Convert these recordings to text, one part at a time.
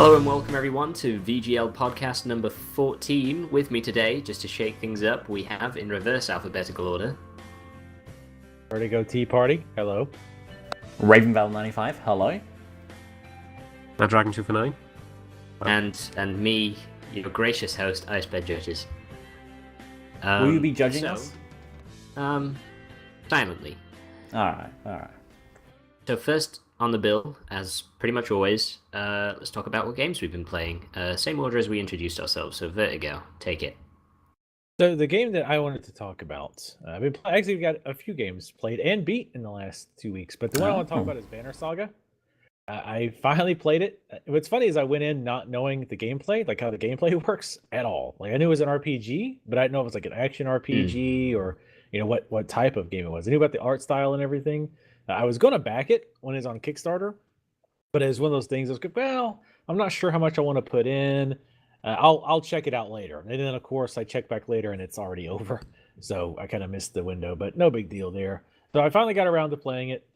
Hello and welcome everyone to VGL podcast number 14. With me today, just to shake things up, we have in reverse alphabetical order VertigoTeaparty, hello. RavenValor95, hello. Maddragon249. and me, your gracious host, IceBearJudges. Will you be judging us? Silently. Alright. So first on the bill, as pretty much always, let's talk about what games we've been playing. Same order as we introduced ourselves, so Vertigo, take it. So the game that I wanted to talk about, actually we've got a few games played and beat in the last 2 weeks, but the one I want to talk about is Banner Saga. I finally played it. What's funny is I went in not knowing the gameplay, like how the gameplay works at all. Like I knew it was an RPG, but I didn't know if it was like an action RPG or what type of game it was. I knew about the art style and everything. I was going to back it when it was on Kickstarter, but it was one of those things. I was good. Well, I'm not sure how much I want to put in. I'll check it out later. And then of course I check back later and it's already over. So I kind of missed the window, but no big deal there. So I finally got around to playing it.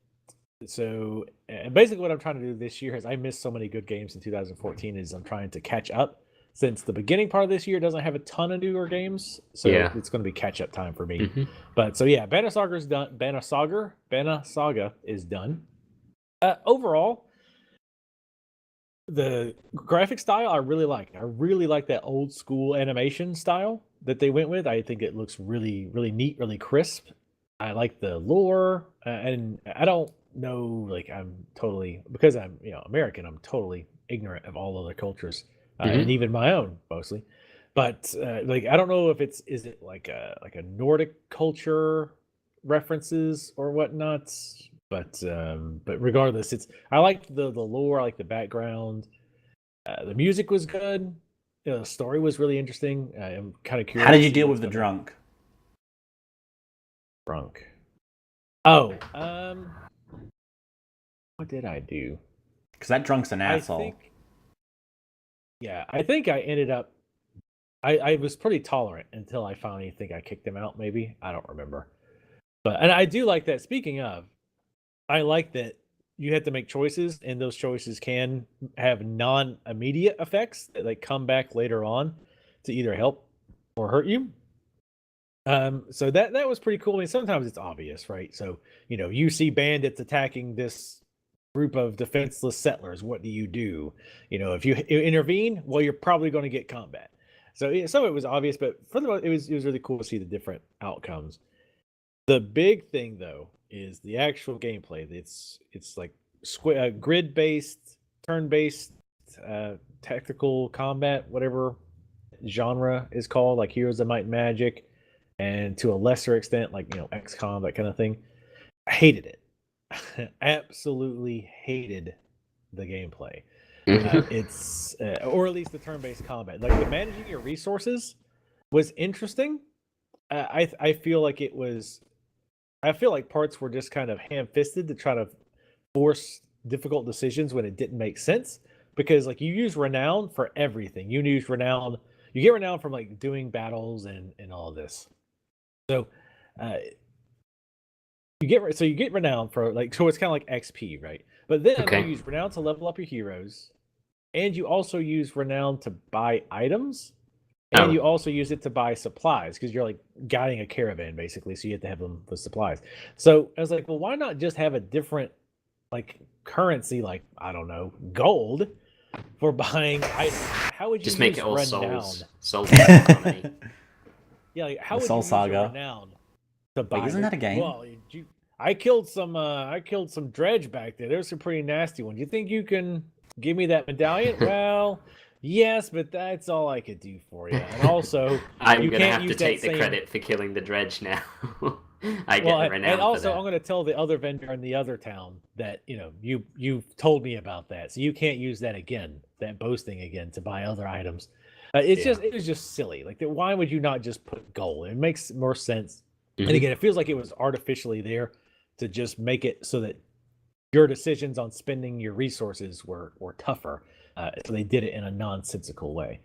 So basically what I'm trying to do this year is I missed so many good games in 2014 is I'm trying to catch up since the beginning part of this year doesn't have a ton of newer games. So it's going to be catch up time for me. Mm-hmm. But so yeah, Banner Saga is done. Banner Saga is done. Overall, the graphic style I really like. I really like that old school animation style that they went with. I think it looks really, really neat, really crisp. I like the lore, and I don't know, like I'm totally, because I'm American, I'm totally ignorant of all other cultures, and even my own mostly. But like I don't know if is it like a Nordic culture references or whatnot. But regardless, I liked the lore, I like the background. The music was good. The story was really interesting. I'm kind of curious. How did you deal with the drunk? Oh, what did I do? Because that drunk's an asshole. I think I ended up. I was pretty tolerant until I finally think I kicked him out. Maybe I don't remember. And I do like that. Speaking of, I like that you have to make choices, and those choices can have non-immediate effects that like come back later on to either help or hurt you. So that was pretty cool. I mean, sometimes it's obvious, right? So you see bandits attacking this group of defenseless settlers. What do? If you intervene, well, you're probably going to get combat. So some of it was obvious, but for the most, it was really cool to see the different outcomes. The big thing though is the actual gameplay. It's like grid-based, turn-based, tactical combat, whatever genre is called, like Heroes of Might and Magic, and to a lesser extent, like XCOM, that kind of thing. I hated it. Absolutely hated the gameplay. It's or at least the turn-based combat. Like the managing your resources was interesting. I feel like it was. I feel like parts were just kind of ham-fisted to try to force difficult decisions when it didn't make sense. Because like you use renown for everything. You get renown from like doing battles and all of this. So you get renown for like, so it's kind of like XP, right? But then you use renown to level up your heroes, and you also use renown to buy items. And you also use it to buy supplies because you're like guiding a caravan basically, so you have to have them for supplies. So I was like, well, why not just have a different like currency, like I don't know, gold for buying items? How would you just make use it all renown? Soul Yeah, like how would Soul you Saga. use renown to buy? Wait, isn't that a game? Well, I killed some dredge back there. There's some pretty nasty ones. You think you can give me that medallion? Well. Yes, but that's all I could do for you. And also, I'm going to have to take the credit for killing the dredge now. I get the renown. And also, for that. I'm going to tell the other vendor in the other town that you've told me about that, so you can't use that again, that boasting again, to buy other items. It was just silly. Like, why would you not just put gold? It makes more sense. And again, it feels like it was artificially there to just make it so that your decisions on spending your resources were tougher. So they did it in a nonsensical way.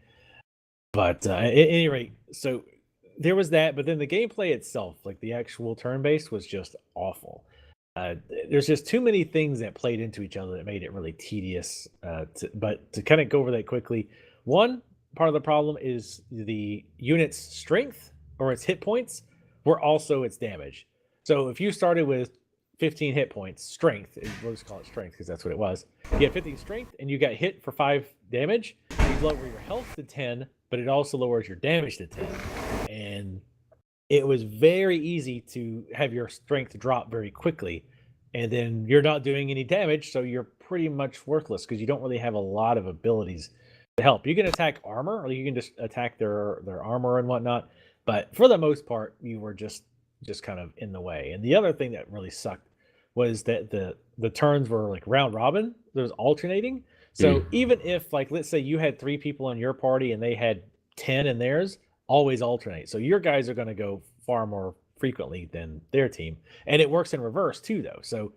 But at any rate, so there was that. But then the gameplay itself, like the actual turn-based, was just awful. there's just too many things that played into each other that made it really tedious. But to kind of go over that quickly, one part of the problem is the unit's strength or its hit points were also its damage. So if you started with 15 hit points, strength, we'll just call it strength because that's what it was. You had 15 strength and you got hit for 5 damage, you lower your health to 10, but it also lowers your damage to 10. And it was very easy to have your strength drop very quickly. And then you're not doing any damage, so you're pretty much worthless because you don't really have a lot of abilities to help. You can attack armor, or you can just attack their armor and whatnot. But for the most part, you were just kind of in the way. And the other thing that really sucked was that the turns were like round robin. There was alternating. So even if, like, let's say you had 3 people in your party and they had 10 in theirs, always alternate. So your guys are going to go far more frequently than their team. And it works in reverse too, though. So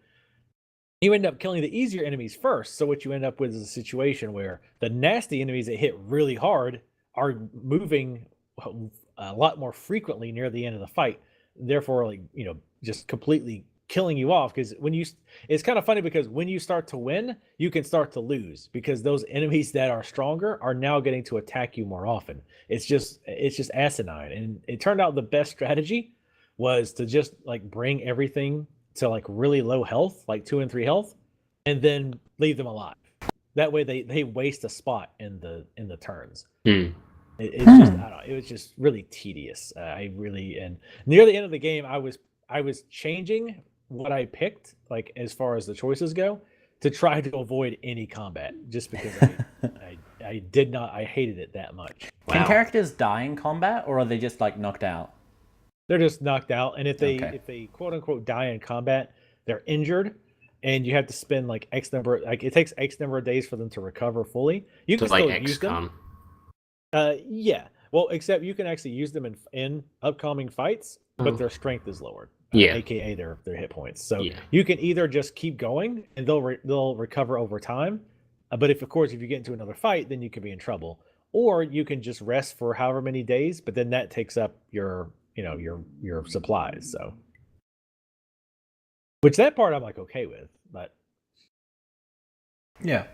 you end up killing the easier enemies first. So what you end up with is a situation where the nasty enemies that hit really hard are moving a lot more frequently near the end of the fight. Therefore, like, just completely killing you off. Because it's kind of funny because when you start to win, you can start to lose because those enemies that are stronger are now getting to attack you more often. It's just asinine. And it turned out the best strategy was to just like bring everything to like really low health, like 2 and 3 health, and then leave them alive. That way they waste a spot in the turns. It's just, I don't know, it was just really tedious. And near the end of the game, I was changing what I picked, like as far as the choices go, to try to avoid any combat, just because I hated it that much. Can characters die in combat, or are they just like knocked out? They're just knocked out, and if they quote unquote die in combat, they're injured, and you have to spend like X number. Like it takes X number of days for them to recover fully. You can still use them. Yeah. Well, except you can actually use them in upcoming fights, but their strength is lowered. AKA their hit points. So you can either just keep going and they'll recover over time. But if you get into another fight, then you could be in trouble. Or you can just rest for however many days, but then that takes up your supplies. So, which that part I'm like okay with, but yeah,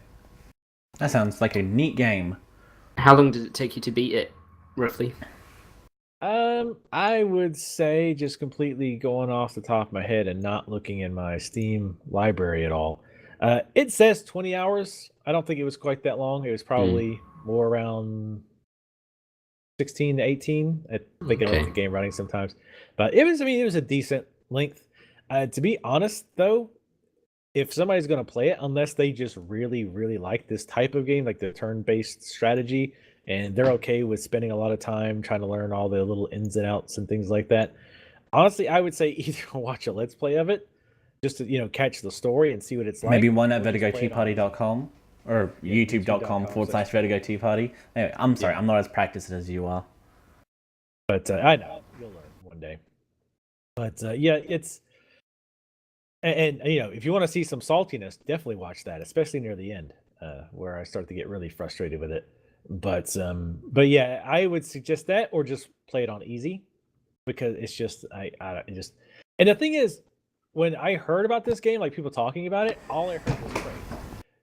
that sounds like a neat game. How long did it take you to beat it, roughly? I would say, just completely going off the top of my head and not looking in my Steam library at all, it says 20 hours. I don't think it was quite that long. It was probably more around 16 to 18. I think I left the game running sometimes, but it was a decent length. To be honest, though, if somebody's going to play it, unless they just really, really like this type of game, like the turn-based strategy, and they're okay with spending a lot of time trying to learn all the little ins and outs and things like that, honestly, I would say either watch a Let's Play of it, just to catch the story and see what it's like. Maybe one at VertigoTeaparty.com or YouTube.com/VertigoTeaparty. Anyway, I'm sorry, I'm not as practiced as you are. But I know you'll learn one day. But it's. And if you want to see some saltiness, definitely watch that, especially near the end, where I start to get really frustrated with it. But yeah, I would suggest that, or just play it on easy, because it's just and the thing is, when I heard about this game, like people talking about it, all I heard was praise.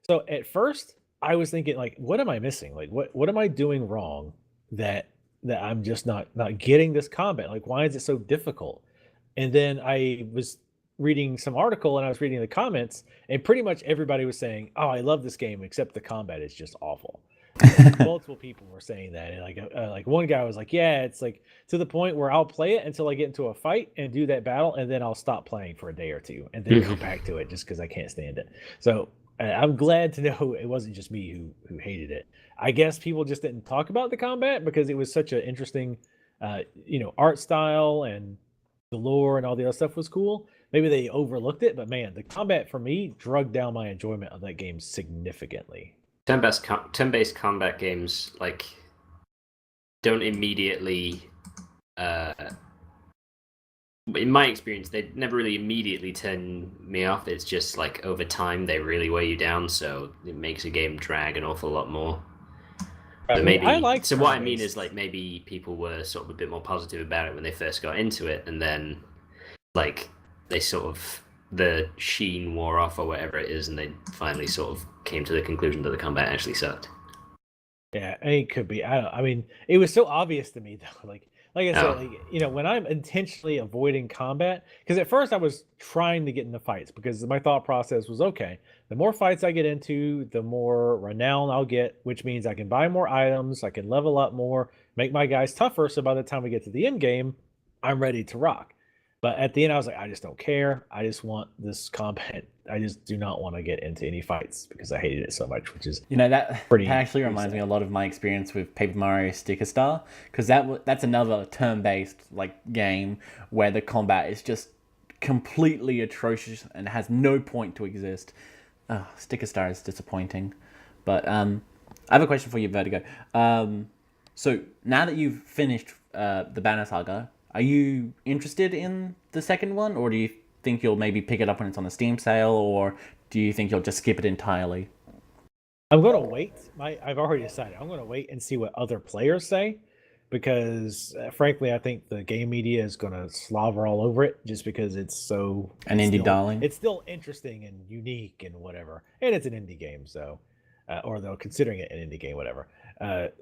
So at first, I was thinking, like, what am I missing? Like, what am I doing wrong that I'm just not getting this combat? Like, why is it so difficult? And then I was reading some article and I was reading the comments, and pretty much everybody was saying, "Oh, I love this game, except the combat is just awful." Multiple people were saying that, and like one guy was like, "Yeah, it's like to the point where I'll play it until I get into a fight and do that battle, and then I'll stop playing for a day or two, and then go back to it just because I can't stand it." So I'm glad to know it wasn't just me who hated it. I guess people just didn't talk about the combat because it was such an interesting, art style, and the lore and all the other stuff was cool. Maybe they overlooked it, but man, the combat for me dragged down my enjoyment of that game significantly. Turn-based combat games don't immediately, in my experience, they never really immediately turn me off. It's just like over time they really weigh you down, so it makes a game drag an awful lot more. So what I mean is, like, maybe people were sort of a bit more positive about it when they first got into it, and then like they sort of the sheen wore off or whatever it is, and they finally sort of came to the conclusion that the combat actually sucked. Yeah, it could be. I mean, it was so obvious to me though. Like I said, when I'm intentionally avoiding combat, because at first I was trying to get into fights because my thought process was, okay, the more fights I get into, the more renown I'll get, which means I can buy more items, I can level up more, make my guys tougher. So by the time we get to the end game, I'm ready to rock. But at the end, I was like, I just don't care. I just want this combat. I just do not want to get into any fights because I hated it so much, which is that actually reminds me a lot of my experience with Paper Mario Sticker Star, because that's another turn-based game where the combat is just completely atrocious and has no point to exist. Sticker Star is disappointing. But I have a question for you, Vertigo. So now that you've finished the Banner Saga, are you interested in the second one, or do you think you'll maybe pick it up when it's on a Steam sale, or do you think you'll just skip it entirely? I'm going to wait. I've already decided. I'm going to wait and see what other players say, because frankly, I think the game media is going to slobber all over it just because it's so... An indie darling? It's still interesting and unique and whatever. And it's an indie game, so... or though considering it an indie game, whatever.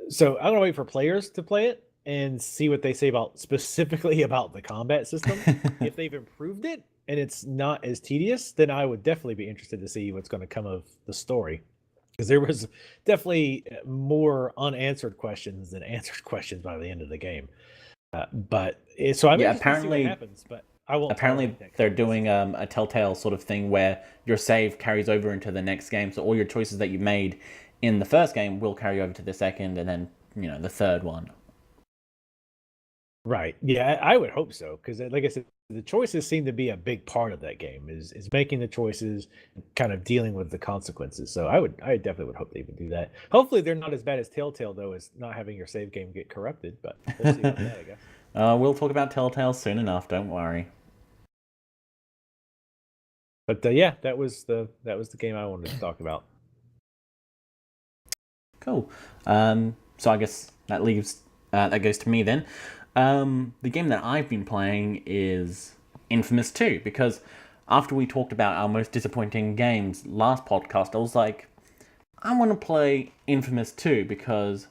So I'm going to wait for players to play it and see what they say specifically about the combat system. If they've improved it and it's not as tedious, then I would definitely be interested to see what's going to come of the story. Because there was definitely more unanswered questions than answered questions by the end of the game. So I'm interested to see what happens, but I won't. Apparently, they're doing a Telltale sort of thing where your save carries over into the next game. So all your choices that you made in the first game will carry over to the second, and then the third one. Right. Yeah, I would hope so, because like I said, the choices seem to be a big part of that game. Is making the choices, kind of dealing with the consequences. So I definitely would hope they would do that. Hopefully, they're not as bad as Telltale though, as not having your save game get corrupted. But we'll see about that, I guess. We'll talk about Telltale soon enough. Don't worry. But yeah, that was the game I wanted to talk about. Cool. So I guess that goes to me then. The game that I've been playing is Infamous 2, because after we talked about our most disappointing games last podcast, I was like, I want to play Infamous 2 because,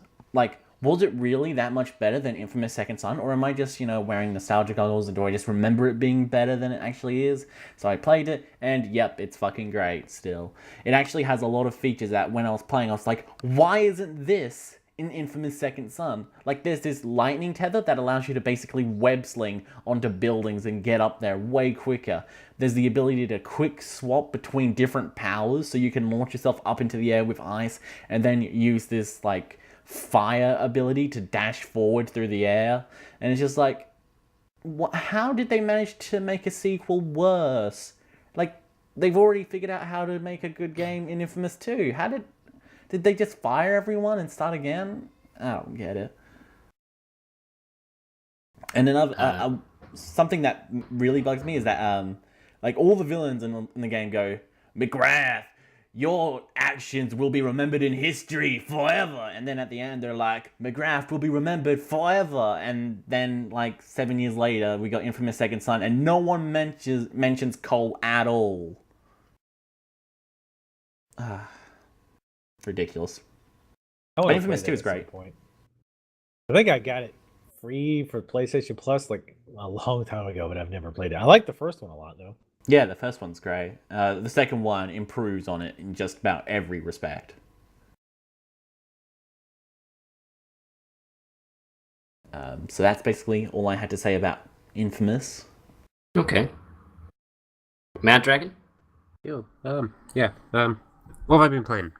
was it really that much better than Infamous Second Son, or am I just, wearing nostalgia goggles, and do I just remember it being better than it actually is? So I played it, and yep, it's fucking great still. It actually has a lot of features that when I was playing, I was like, why isn't this in Infamous Second Son? There's this lightning tether that allows you to basically web sling onto buildings and get up there way quicker. There's the ability to quick swap between different powers, so you can launch yourself up into the air with ice, and then use this, fire ability to dash forward through the air. And it's just how did they manage to make a sequel worse? They've already figured out how to make a good game in Infamous 2. How did they just fire everyone and start again? I don't get it. And another something that really bugs me is that all the villains in the game go, McGrath, your actions will be remembered in history forever. And then at the end they're like, McGrath will be remembered forever. And then 7 years later we got Infamous Second Son, and no one mentions Cole at all. Ridiculous. Infamous 2 is great. I think I got it free for PlayStation Plus a long time ago, but I've never played it. I like the first one a lot though. Yeah, the first one's great. The second one improves on it in just about every respect. So that's basically all I had to say about Infamous. Okay. Maddragon? Yo, yeah. What have I been playing?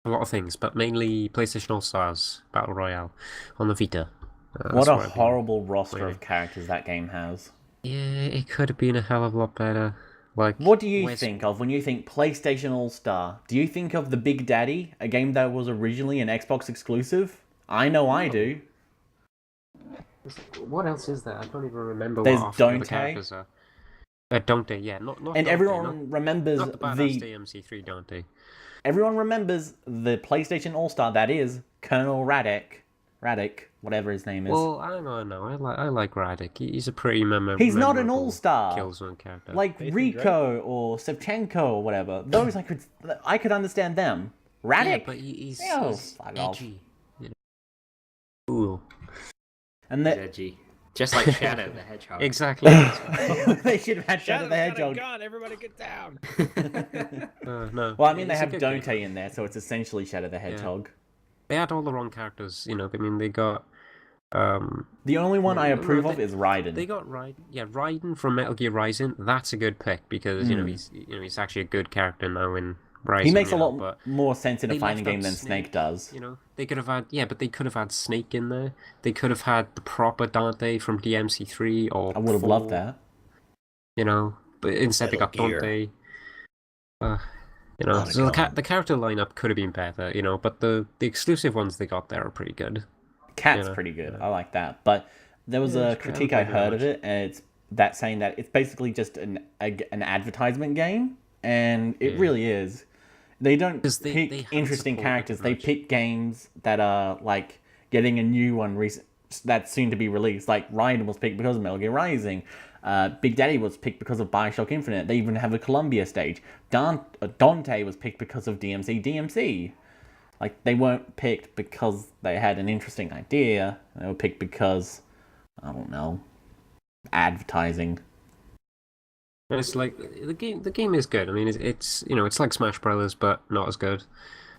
A lot of things, but mainly PlayStation All-Stars Battle Royale on the Vita. What a horrible roster of characters that game has. Yeah, it could have been a hell of a lot better. What do you think of when you think PlayStation All-Star? Do you think of the Big Daddy, a game that was originally an Xbox exclusive? I know I do. What else is there? I don't even remember. There's what Dante. The characters are. Dante, yeah, not. And Dante, everyone remembers not the badass DMC3 Dante. Everyone remembers the PlayStation All-Star that is Colonel Radek. Radek, whatever his name is. Well, I don't know. I like Radek. He's a pretty He's not an all-star. Killzone character. Like Rico or Sevchenko or whatever. Those I could understand them. Radek? Yeah, but he's edgy. You know? Cool. And he's edgy. Just like Shadow the Hedgehog. Exactly. They should have had Shadow the Hedgehog. God, everybody get down. No. Well, I mean, they have Dante in there, so it's essentially Shadow the Hedgehog. Yeah. They had all the wrong characters, you know. I mean, they got... the only one I approve of is Raiden. They got Raiden from Metal Gear Rising. That's a good pick because he's actually a good character now in Rising. He makes a lot more sense in a fighting game than Snake does. You know, they could have had but they could have had Snake in there. They could have had the proper Dante from DMC3 or I would have loved that. You know, but instead they got Dante. You know, so the character lineup could have been better, you know, but the exclusive ones they got there are pretty good. Cat's pretty good. I like that. But there was a critique I heard of it, and it's saying that it's basically just an advertisement game, and it really is. They don't pick interesting characters. They pick games that are like getting a new one that's soon to be released. Like Raiden was picked because of Metal Gear Rising. Big Daddy was picked because of Bioshock Infinite. They even have a Columbia stage. Dante was picked because of DMC. Like, they weren't picked because they had an interesting idea. They were picked because, I don't know, advertising. It's like the game is good. I mean, it's you know, it's like Smash Brothers, but not as good.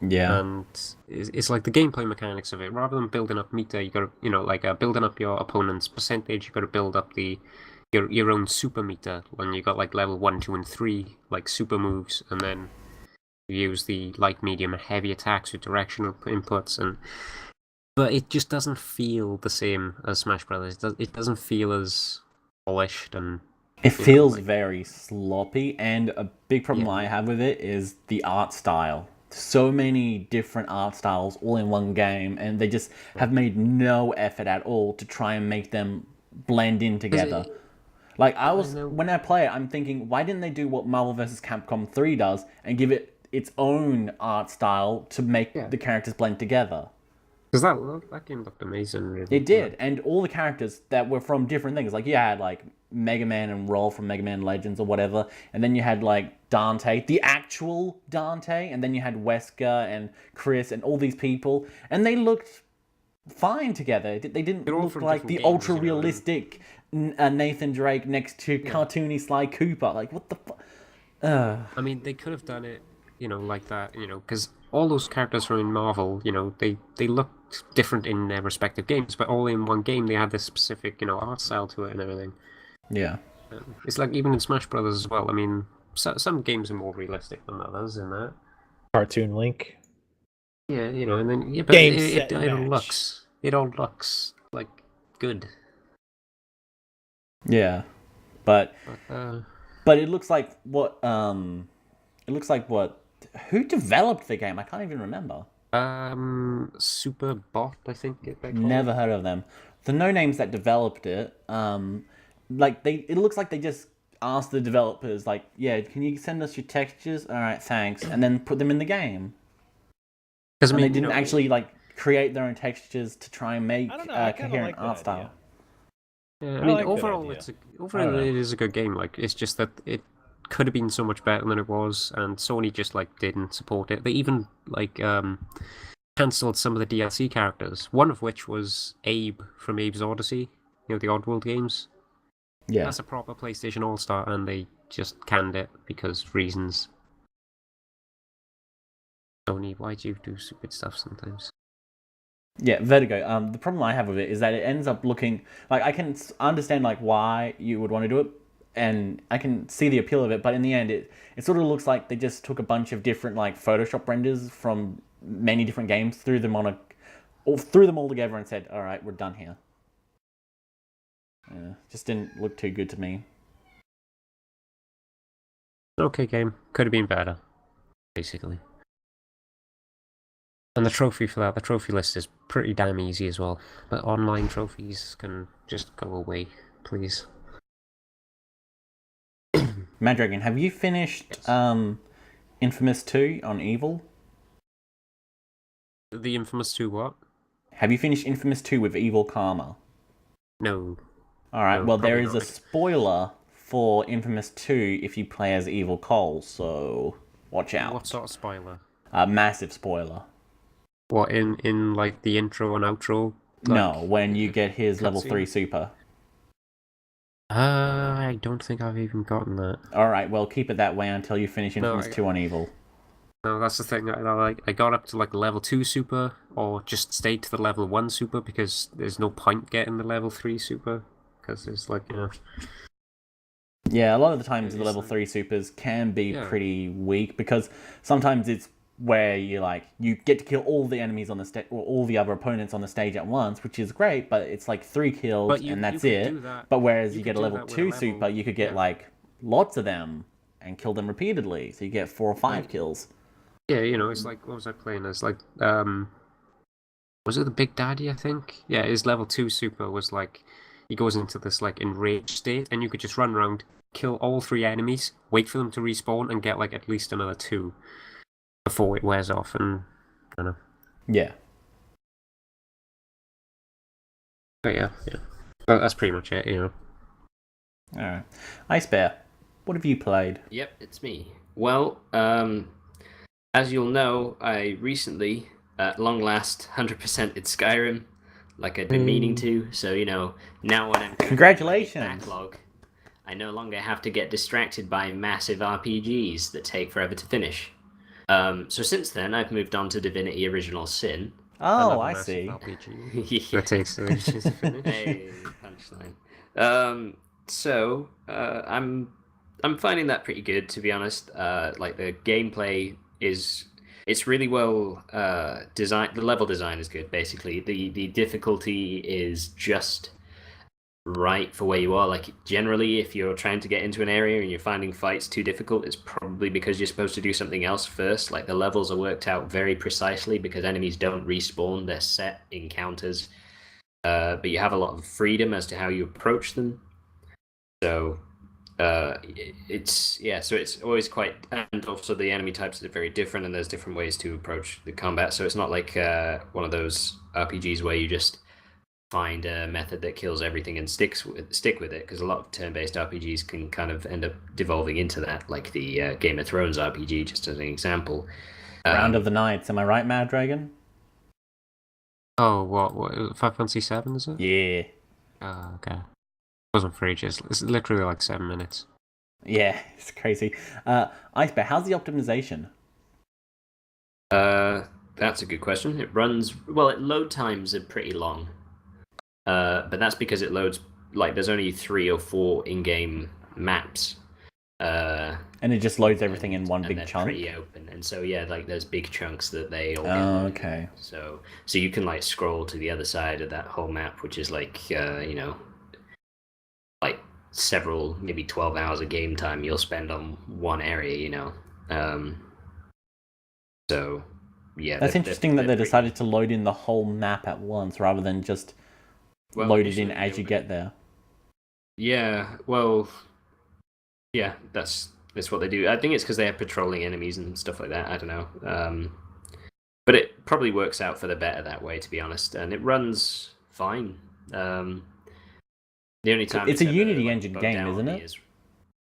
Yeah. And it's like the gameplay mechanics of it. Rather than building up meter, you got to building up your opponent's percentage. You got to build up your own super meter when you got like level 1, 2, and 3 like super moves, and then you use the light, medium, and heavy attacks with directional inputs, but it just doesn't feel the same as Smash Brothers. It doesn't feel as polished and. It feels very sloppy, and a big problem I have with it is the art style. So many different art styles all in one game, and they just have made no effort at all to try and make them blend in together. Like, when I play it, I'm thinking, why didn't they do what Marvel vs. Capcom 3 does and give it its own art style to make the characters blend together? Because that game looked amazing. Really. It did, and all the characters that were from different things. Like, you had, like, Mega Man and Roll from Mega Man Legends or whatever, and then you had, like, Dante, the actual Dante, and then you had Wesker and Chris and all these people, and they looked fine together. They didn't look like the ultra-realistic Nathan Drake next to cartoony Sly Cooper. Like, what the fuck? I mean, they could have done it, you know, like that, you know, because all those characters from Marvel, you know, they looked different in their respective games, but all in one game they had this specific, you know, art style to it and everything. Yeah. It's like even in Smash Brothers as well. I mean, some games are more realistic than others in that. Cartoon Link. Yeah, you know, and then but it all looks like good. Yeah, but it looks like what who developed the game? I can't even remember. Superbot, I think. Never heard of them. The no names that developed it, it looks like they just asked the developers, like, yeah, can you send us your textures? All right, thanks, and then put them in the game. Because they didn't actually like create their own textures to try and make a coherent art style. Yeah, I mean, overall, it is a good game. Like, it's just that it could have been so much better than it was, and Sony just like didn't support it. They even like cancelled some of the DLC characters. One of which was Abe from Abe's Odyssey, you know, the Oddworld games. Yeah, that's a proper PlayStation All-Star, and they just canned it because reasons. Sony, why do you do stupid stuff sometimes? Yeah, Vertigo. The problem I have with it is that it ends up looking like, I can understand like why you would want to do it, and I can see the appeal of it, but in the end, it sort of looks like they just took a bunch of different like Photoshop renders from many different games, threw them all together, and said, "All right, we're done here." Just didn't look too good to me. Okay, game could have been better, basically. And the trophy list is pretty damn easy as well. But online trophies can just go away, please. Maddragon, have you finished Infamous 2 on Evil? The Infamous 2 what? Have you finished Infamous 2 with Evil Karma? No. Alright, No, well, there probably is a not. spoiler for Infamous 2 if you play as Evil Cole, so watch out. What sort of spoiler? Massive spoiler. What, in like the intro and outro? No, when you get his level cutscene? 3 super. I don't think I've even gotten that. Alright, well, keep it that way until you finish No, Infamous 2 on Evil. No, that's the thing. I got up to like level 2 super, or just stayed to the level 1 super because there's no point getting the level 3 super because it's like, you know. Yeah, a lot of the times the it's level like- 3 supers can be Yeah. pretty weak because sometimes it's where you get to kill all the enemies on the stage or all the other opponents on the stage at once, which is great, but it's like 3 kills But you that's could it. do that- But whereas you you get could a do level that with 2 a level- super, you could get yeah. like lots of them and kill them repeatedly. So you get 4 or 5 kills. Yeah, you know, it's like, what was I playing as? Like, was it the Big Daddy, I think? Yeah, his level 2 super was like, he goes into this like enraged state, and you could just run around, kill all 3 enemies, wait for them to respawn, and get like at least another 2 before it wears off, and I don't know. Yeah. But yeah. That's pretty much it, you know. Alright. IceBear, what have you played? Yep, it's me. Well, as you'll know, I recently, at long last, 100%ed Skyrim, like I'd been meaning to. So, you know, now when I'm Congratulations! backlog, I no longer have to get distracted by massive RPGs that take forever to finish. So since then, I've moved on to Divinity Original Sin. Oh, I see. RPG. That takes ages to finish. Hey, punchline. So I'm finding that pretty good, to be honest. Like the gameplay it's really well designed. The level design is good, basically. The difficulty is just right for where you are. Like generally, if you're trying to get into an area and you're finding fights too difficult, it's probably because you're supposed to do something else first. Like the levels are worked out very precisely because enemies don't respawn; they're set encounters. But you have a lot of freedom as to how you approach them. So it's always quite, and also the enemy types are very different, and there's different ways to approach the combat. So it's not like one of those RPGs where you just find a method that kills everything and stick with it, because a lot of turn-based RPGs can kind of end up devolving into that, like the Game of Thrones RPG, just as an example. Round of the Knights, am I right, Maddragon? Oh, what 5 Fantasy 7, is it? Yeah. Okay. Wasn't for ages. It's literally like 7 minutes. Yeah, it's crazy. IceBear, how's the optimization? That's a good question. It runs well. Load times are pretty long, but that's because it loads like there's only 3 or 4 in-game maps. And it just loads everything in one big chunk. Pretty open, and so yeah, like there's big chunks that they all. Oh, okay. So you can like scroll to the other side of that whole map, which is like like several, maybe 12 hours of game time you'll spend on one area, So yeah, that's interesting that they decided to load in the whole map at once rather than just load it in as you get there. Yeah, well, yeah, that's what they do. I think it's because they have patrolling enemies and stuff like that. I don't know, but it probably works out for the better that way, to be honest. And it runs fine. The only time it's a Unity engine game, isn't it?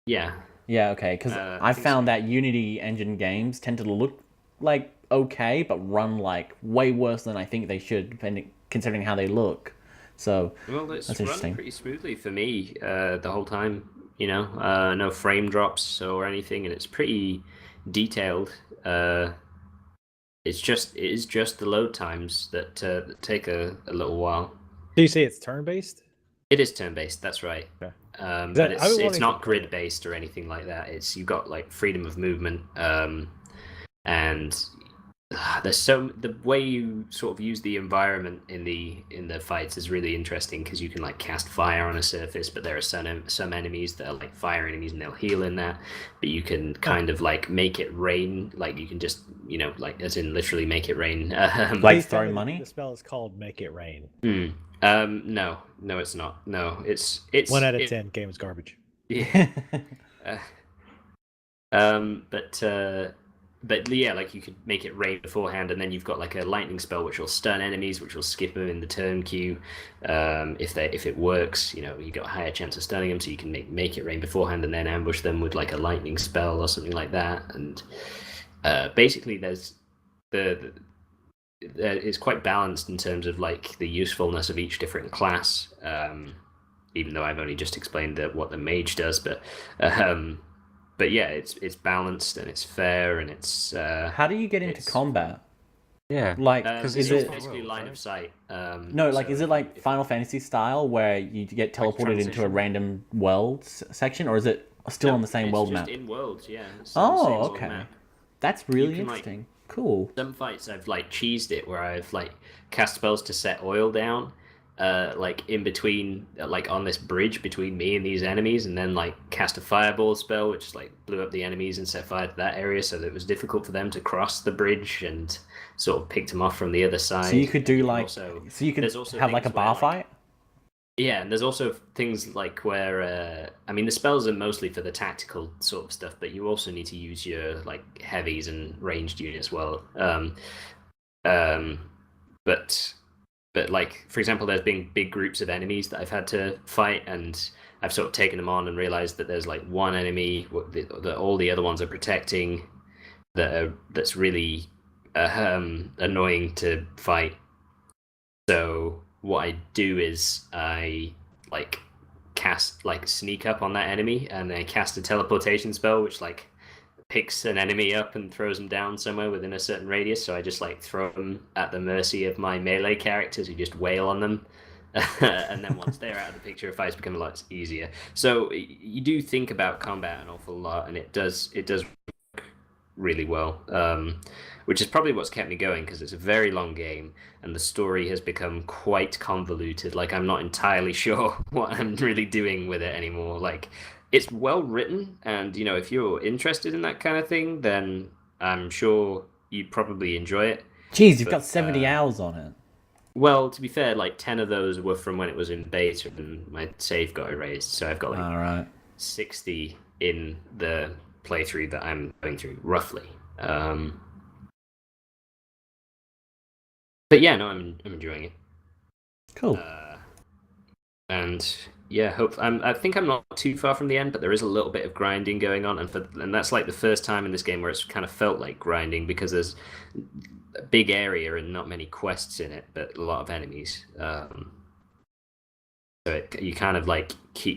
Yeah. Yeah. Okay. Because I found that Unity engine games tend to look like okay, but run like way worse than I think they should, considering how they look. So it's that's run interesting. Pretty smoothly for me the whole time. No frame drops or anything, and it's pretty detailed. It is just the load times that take a little while. Do you say it's turn-based? It is turn-based, that's right. Okay. But it's not grid-based or anything like that. You've got like freedom of movement, and there's the way you sort of use the environment in the fights is really interesting, because you can like cast fire on a surface, but there are some enemies that are like fire enemies and they'll heal in that. But you can kind of like make it rain, like you can just like as in literally make it rain. Like throwing money. The spell is called Make It Rain. No, it's not. No, it's 1 out of 10. Game is garbage. Yeah. But but yeah, like you could make it rain beforehand, and then you've got like a lightning spell which will stun enemies, which will skip them in the turn queue. If it works, you got a higher chance of stunning them, so you can make it rain beforehand and then ambush them with like a lightning spell or something like that. And basically, it's quite balanced in terms of like the usefulness of each different class. Even though I've only just explained what the mage does, but yeah, it's balanced and it's fair and it's. How do you get into combat? Yeah, like because is it's it basically line of sight? No, like is it like Final Fantasy style where you get teleported into a random world section, or is it still on the same world map? In worlds, yeah. Oh, okay. That's really interesting. Cool. Some fights I've like cheesed it where I've like cast spells to set oil down. Like in between, like on this bridge between me and these enemies, and then like cast a fireball spell, which like blew up the enemies and set fire to that area, so that it was difficult for them to cross the bridge, and sort of picked them off from the other side. So you could do like, so you could have like a bar fight. Yeah, and there's also things like where, I mean, the spells are mostly for the tactical sort of stuff, but you also need to use your like heavies and ranged units as well. But like, for example, there's been big groups of enemies that I've had to fight, and I've sort of taken them on and realized that there's like one enemy that all the other ones are protecting that's really annoying to fight. So what I do is I like cast like sneak up on that enemy, and I cast a teleportation spell which like picks an enemy up and throws them down somewhere within a certain radius, so I just like throw them at the mercy of my melee characters who just wail on them. And then once they're out of the picture, fights become a lot easier. So you do think about combat an awful lot, and it does work really well, which is probably what's kept me going, because it's a very long game and the story has become quite convoluted. Like, I'm not entirely sure what I'm really doing with it anymore. Like, it's well written, and if you're interested in that kind of thing, then I'm sure you'd probably enjoy it. Jeez, you've got 70 hours on it. Well, to be fair, like 10 of those were from when it was in beta and my save got erased, so I've got like 60 in the playthrough that I'm going through, roughly. But yeah, no, I'm enjoying it. Cool. And yeah, I think I'm not too far from the end, but there is a little bit of grinding going on, and that's like the first time in this game where it's kind of felt like grinding, because there's a big area and not many quests in it, but a lot of enemies. So you kind of like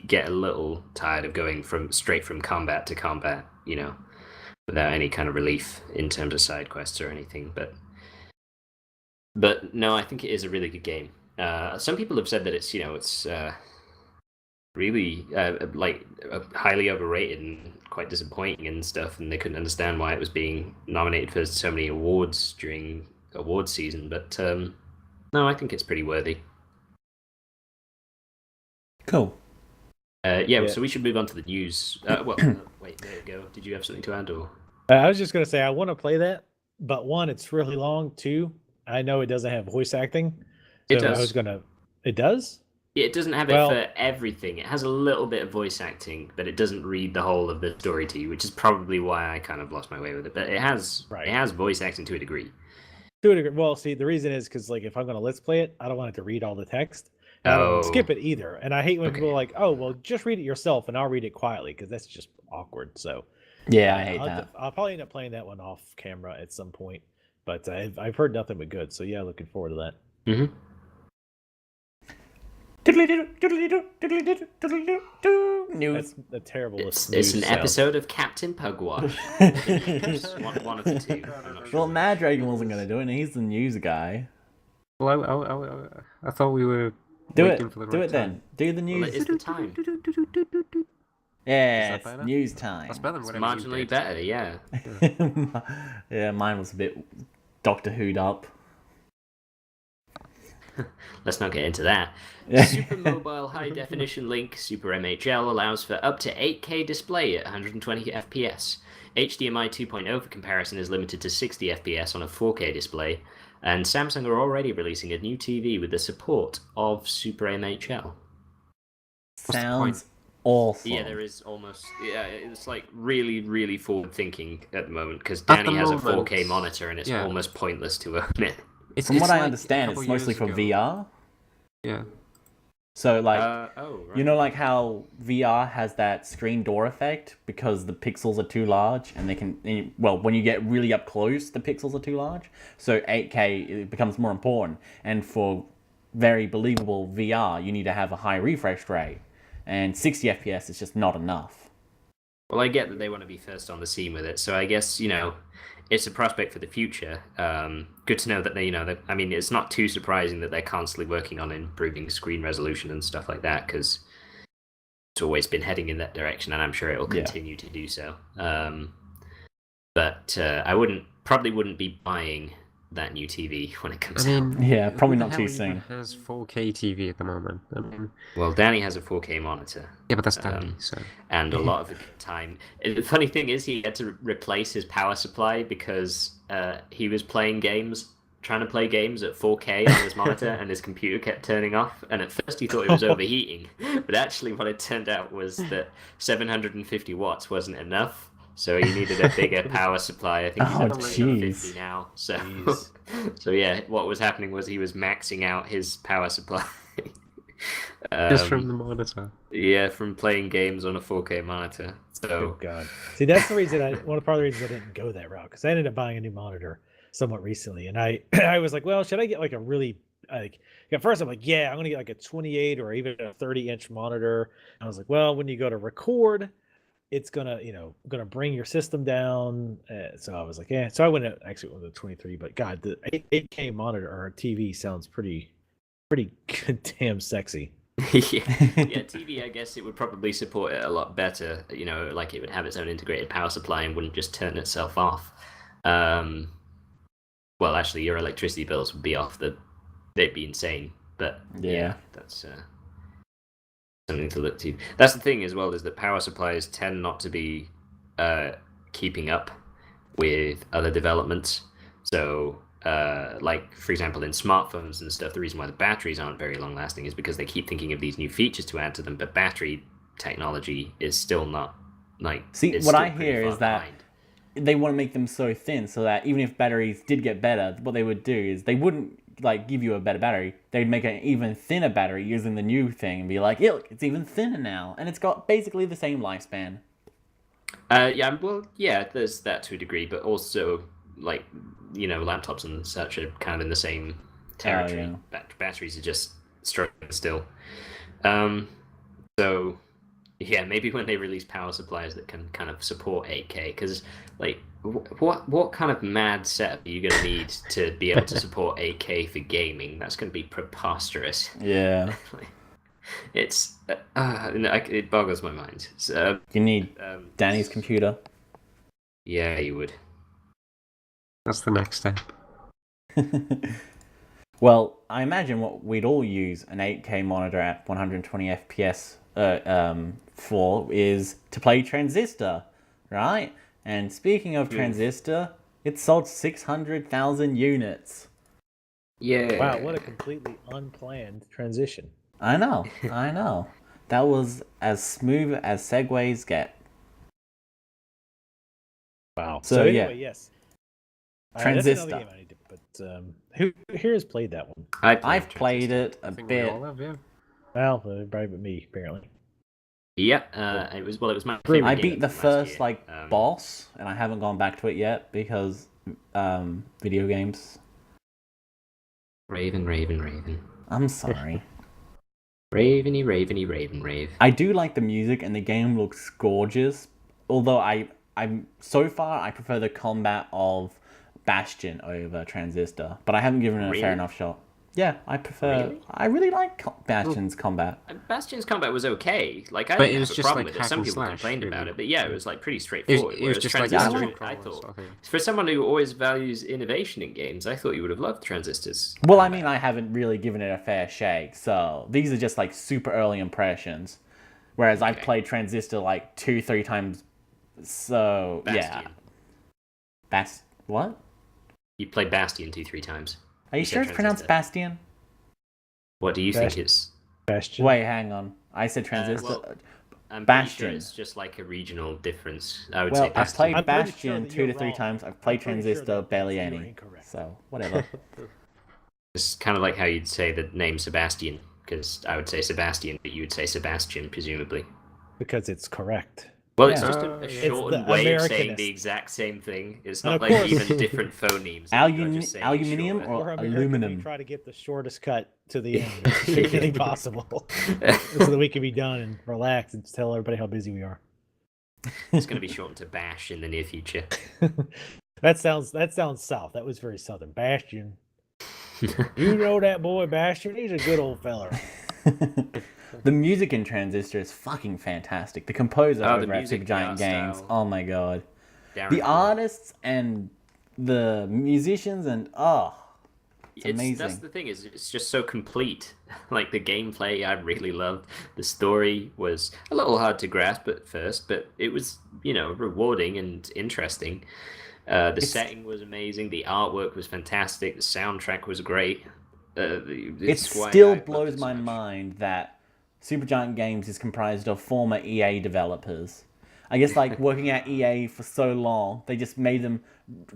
get a little tired of going straight from combat to combat, without any kind of relief in terms of side quests or anything. But no, I think it is a really good game. Some people have said that it's really like highly overrated and quite disappointing and stuff, and they couldn't understand why it was being nominated for so many awards during award season. But no, I think it's pretty worthy. Cool. Yeah, so we should move on to the news. Wait, there you go. Did you have something to add? Or I was just gonna say I want to play that, but one, it's really long. Two, I know it doesn't have voice acting. So it does. It does? Yeah, it doesn't have it for everything. It has a little bit of voice acting, but it doesn't read the whole of the story to you, which is probably why I kind of lost my way with it. But it has voice acting to a degree. To a degree. Well, see, the reason is because like if I'm gonna let's play it, I don't want it to read all the text. I don't want to skip it either. And I hate when people are like, "Oh, well, just read it yourself, and I'll read it quietly," because that's just awkward. So yeah, I hate that. I'll probably end up playing that one off camera at some point. But I've heard nothing but good. So yeah, looking forward to that. Mm-hmm. News. That's a terrible. It's an episode of Captain Pugwash. one of the two. I'm not sure. Well, Maddragon wasn't going to do it, and he's the news guy. Well, I thought we were do waiting it. for the right do it time. then. Do the news. Well, it's the time. Yeah, it's news time. That's better than It's whatever you marginally did. better, yeah. Yeah, mine was a bit Doctor Who'd up. Let's not get into that. Super Mobile High Definition Link Super MHL allows for up to 8K display at 120 FPS. HDMI 2.0 for comparison is limited to 60 FPS on a 4K display, and Samsung are already releasing a new TV with the support of Super MHL. Sounds awesome. Yeah, there is almost. Yeah, it's like really, really forward thinking at the moment because Danny has a 4K monitor and it's almost pointless to own it. From what I understand, it's mostly for VR. Yeah. So like, right. you know, like how VR has that screen door effect because the pixels are too large, and they can. Well, when you get really up close, the pixels are too large. So 8K it becomes more important, and for very believable VR, you need to have a high refresh rate, and 60 FPS is just not enough. Well, I get that they want to be first on the scene with it, so I guess it's a prospect for the future. Good to know that they, I mean, it's not too surprising that they're constantly working on improving screen resolution and stuff like that, because it's always been heading in that direction, and I'm sure it will continue to do so. But I probably wouldn't be buying that new TV when it comes out. Yeah, probably not too soon. Has 4K TV at the moment. I mean, well, Danny has a 4K monitor. Yeah, but that's Danny. And a lot of the time, the funny thing is, he had to replace his power supply because he was trying to play games at 4K on his monitor, and his computer kept turning off. And at first, he thought it was overheating, but actually, what it turned out was that 750 watts wasn't enough. So he needed a bigger power supply. I think he's at 350 now. So yeah, what was happening was he was maxing out his power supply. Just from the monitor. Yeah, from playing games on a 4K monitor. So oh god. See, that's the reason one of the reasons I didn't go that route, because I ended up buying a new monitor somewhat recently, and I was like, well, should I get like a really at first I'm like, yeah, I'm gonna get like a 28 or even a 30-inch monitor. And I was like, well, when you go to record, it's gonna bring your system down. So I was like, yeah. So I went with a 23, but God, the 8K monitor or TV sounds pretty damn sexy. yeah, TV. I guess it would probably support it a lot better. Like it would have its own integrated power supply and wouldn't just turn itself off. Well, actually, your electricity bills would be off. They'd be insane. But yeah that's. Something to look to. That's the thing as well, is that power supplies tend not to be keeping up with other developments. So, like for example, in smartphones and stuff, the reason why the batteries aren't very long lasting is because they keep thinking of these new features to add to them, but battery technology is still not like. See, what I hear is that they want to make them so thin so that even if batteries did get better, what they would do is they wouldn't like give you a better battery. They'd make an even thinner battery using the new thing and be like, look, it's even thinner now, and it's got basically the same lifespan. There's that to a degree, but also like laptops and such are kind of in the same territory. Batteries are just struggling still. So yeah, maybe when they release power supplies that can kind of support 8K, because like what kind of mad setup are you going to need to be able to support 8K for gaming? That's going to be preposterous. Yeah. It boggles my mind. So, you need Danny's computer. Yeah, you would. That's the next step. Well, I imagine what we'd all use an 8K monitor at 120 FPS for is to play Transistor, right? And speaking of Transistor, it sold 600,000 units. Yeah. Wow, what a completely unplanned transition. I know. That was as smooth as segues get. Wow. So anyway, yes. Transistor. That's another game I need to put, who here has played that one? I've played it a bit. We all have, yeah. Well, probably but me, apparently. Yeah, it was my favorite. I beat the first boss, and I haven't gone back to it yet because video games. Raven. I'm sorry. Raveny, Rave. I do like the music, and the game looks gorgeous. Although I'm so far I prefer the combat of Bastion over Transistor, but I haven't given it a fair enough shot. Yeah, I prefer. Really? I really like Bastion's combat. Bastion's combat was okay. Like I didn't have a problem with it. Some people complained about it, but yeah, it was like pretty straightforward. It was just Transistor, I thought, for someone who always values innovation in games, I thought you would have loved Transistors. Well, I mean, I haven't really given it a fair shake, so these are just like super early impressions. Whereas I've played Transistor like 2-3 times. So Bastion. yeah. What? You played Bastion 2-3 times. Are you sure it's pronounced Bastion? What do you think it's? Bastion. Wait, hang on. I said Transistor. I'm Bastion. pretty sure it's just like a regional difference. I would Well, say I've Bastion. played Bastion 2 to 3 times. I've played Transistor barely any. So, whatever. It's kind of like how you'd say the name Sebastian, because I would say Sebastian, but you would say Sebastian, presumably. Because it's correct. Well, it's just a shortened way of saying Americanist. the exact same thing. It's not of like course- even different phonemes. Aluminium shorter. or American, aluminum? we try to get the shortest cut to the end, anything possible, so that we can be done and relax and tell everybody how busy we are. It's going to be shortened to Bash in the near future. That sounds south. That was very southern. Bastion. You know that boy Bastion? He's a good old feller. The music in Transistor is fucking fantastic. The composer over at Supergiant Games, style. oh my god. Darren The Moore. artists and the musicians and it's amazing. That's the thing, is it's just so complete. Like the gameplay I really loved. The story was a little hard to grasp at first, but it was, rewarding and interesting. The setting was amazing. The artwork was fantastic. The soundtrack was great. It still blows my mind that Supergiant Games is comprised of former EA developers. I guess, like, working at EA for so long, they just made them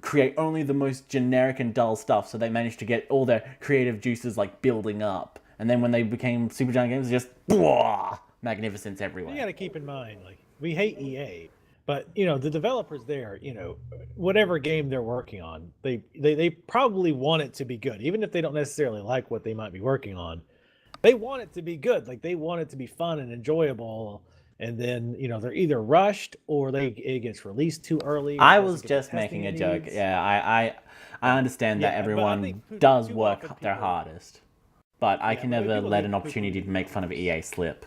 create only the most generic and dull stuff, so they managed to get all their creative juices, like, building up. And then when they became Supergiant Games, just, blah, magnificence everywhere. You got to keep in mind, like, we hate EA, but, the developers there, whatever game they're working on, they probably want it to be good, even if they don't necessarily like what they might be working on. They want it to be good. Like, they want it to be fun and enjoyable. And then, they're either rushed or it gets released too early. I was just making a joke. Yeah, I understand that everyone does work their hardest. But I can never let an opportunity to make fun of EA slip.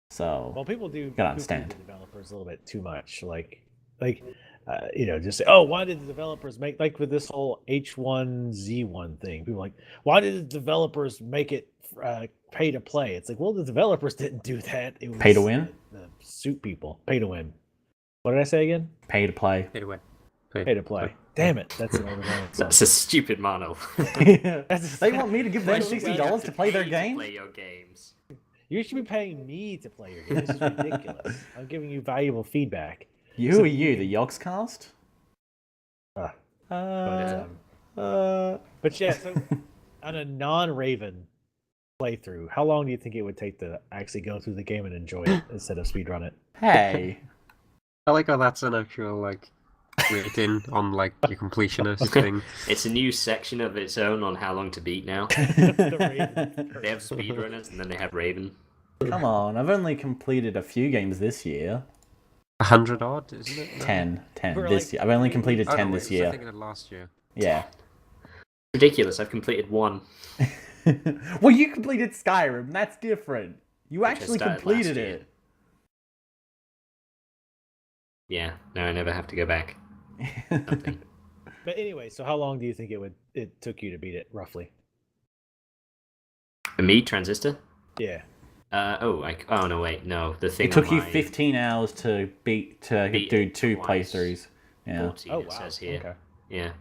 So, people do gotta understand. the developers a little bit too much. Just say, oh, why did the developers make, like with this whole H1Z1 thing? People are like, why did the developers make it pay to play? It's like, well, the developers didn't do that. It was pay to win? The suit people. Pay to win. What did I say again? Pay to play. Pay to win. Pay to play. Damn it. That's an old one. That's a stupid mono. They want me to give them $60 to play their game? Play your games. You should be paying me to play your game. This is ridiculous. I'm giving you valuable feedback. Who are you, the Yogscast? But yeah, so on a non-Raven playthrough, how long do you think it would take to actually go through the game and enjoy it instead of speedrun it? Hey. I like how that's an actual, rating on, your completionist thing. It's a new section of its own on how long to beat now. They have speedrunners and then they have Raven. Come on, I've only completed a few games this year. 100 odd, isn't it? 10 this year. I've only completed 10 this year. I think it last year. Yeah. Ridiculous, I've completed one. Well, you completed Skyrim, that's different. You Which I actually started completed last year. it. Yeah, now I never have to go back. Something. But anyway, so how long do you think it took you to beat it, roughly? For me, Transistor? Yeah. Oh no, wait, no. The thing It took on you my 15 hours to do 2 twice. playthroughs. Yeah. 14, it says here. Okay. Yeah.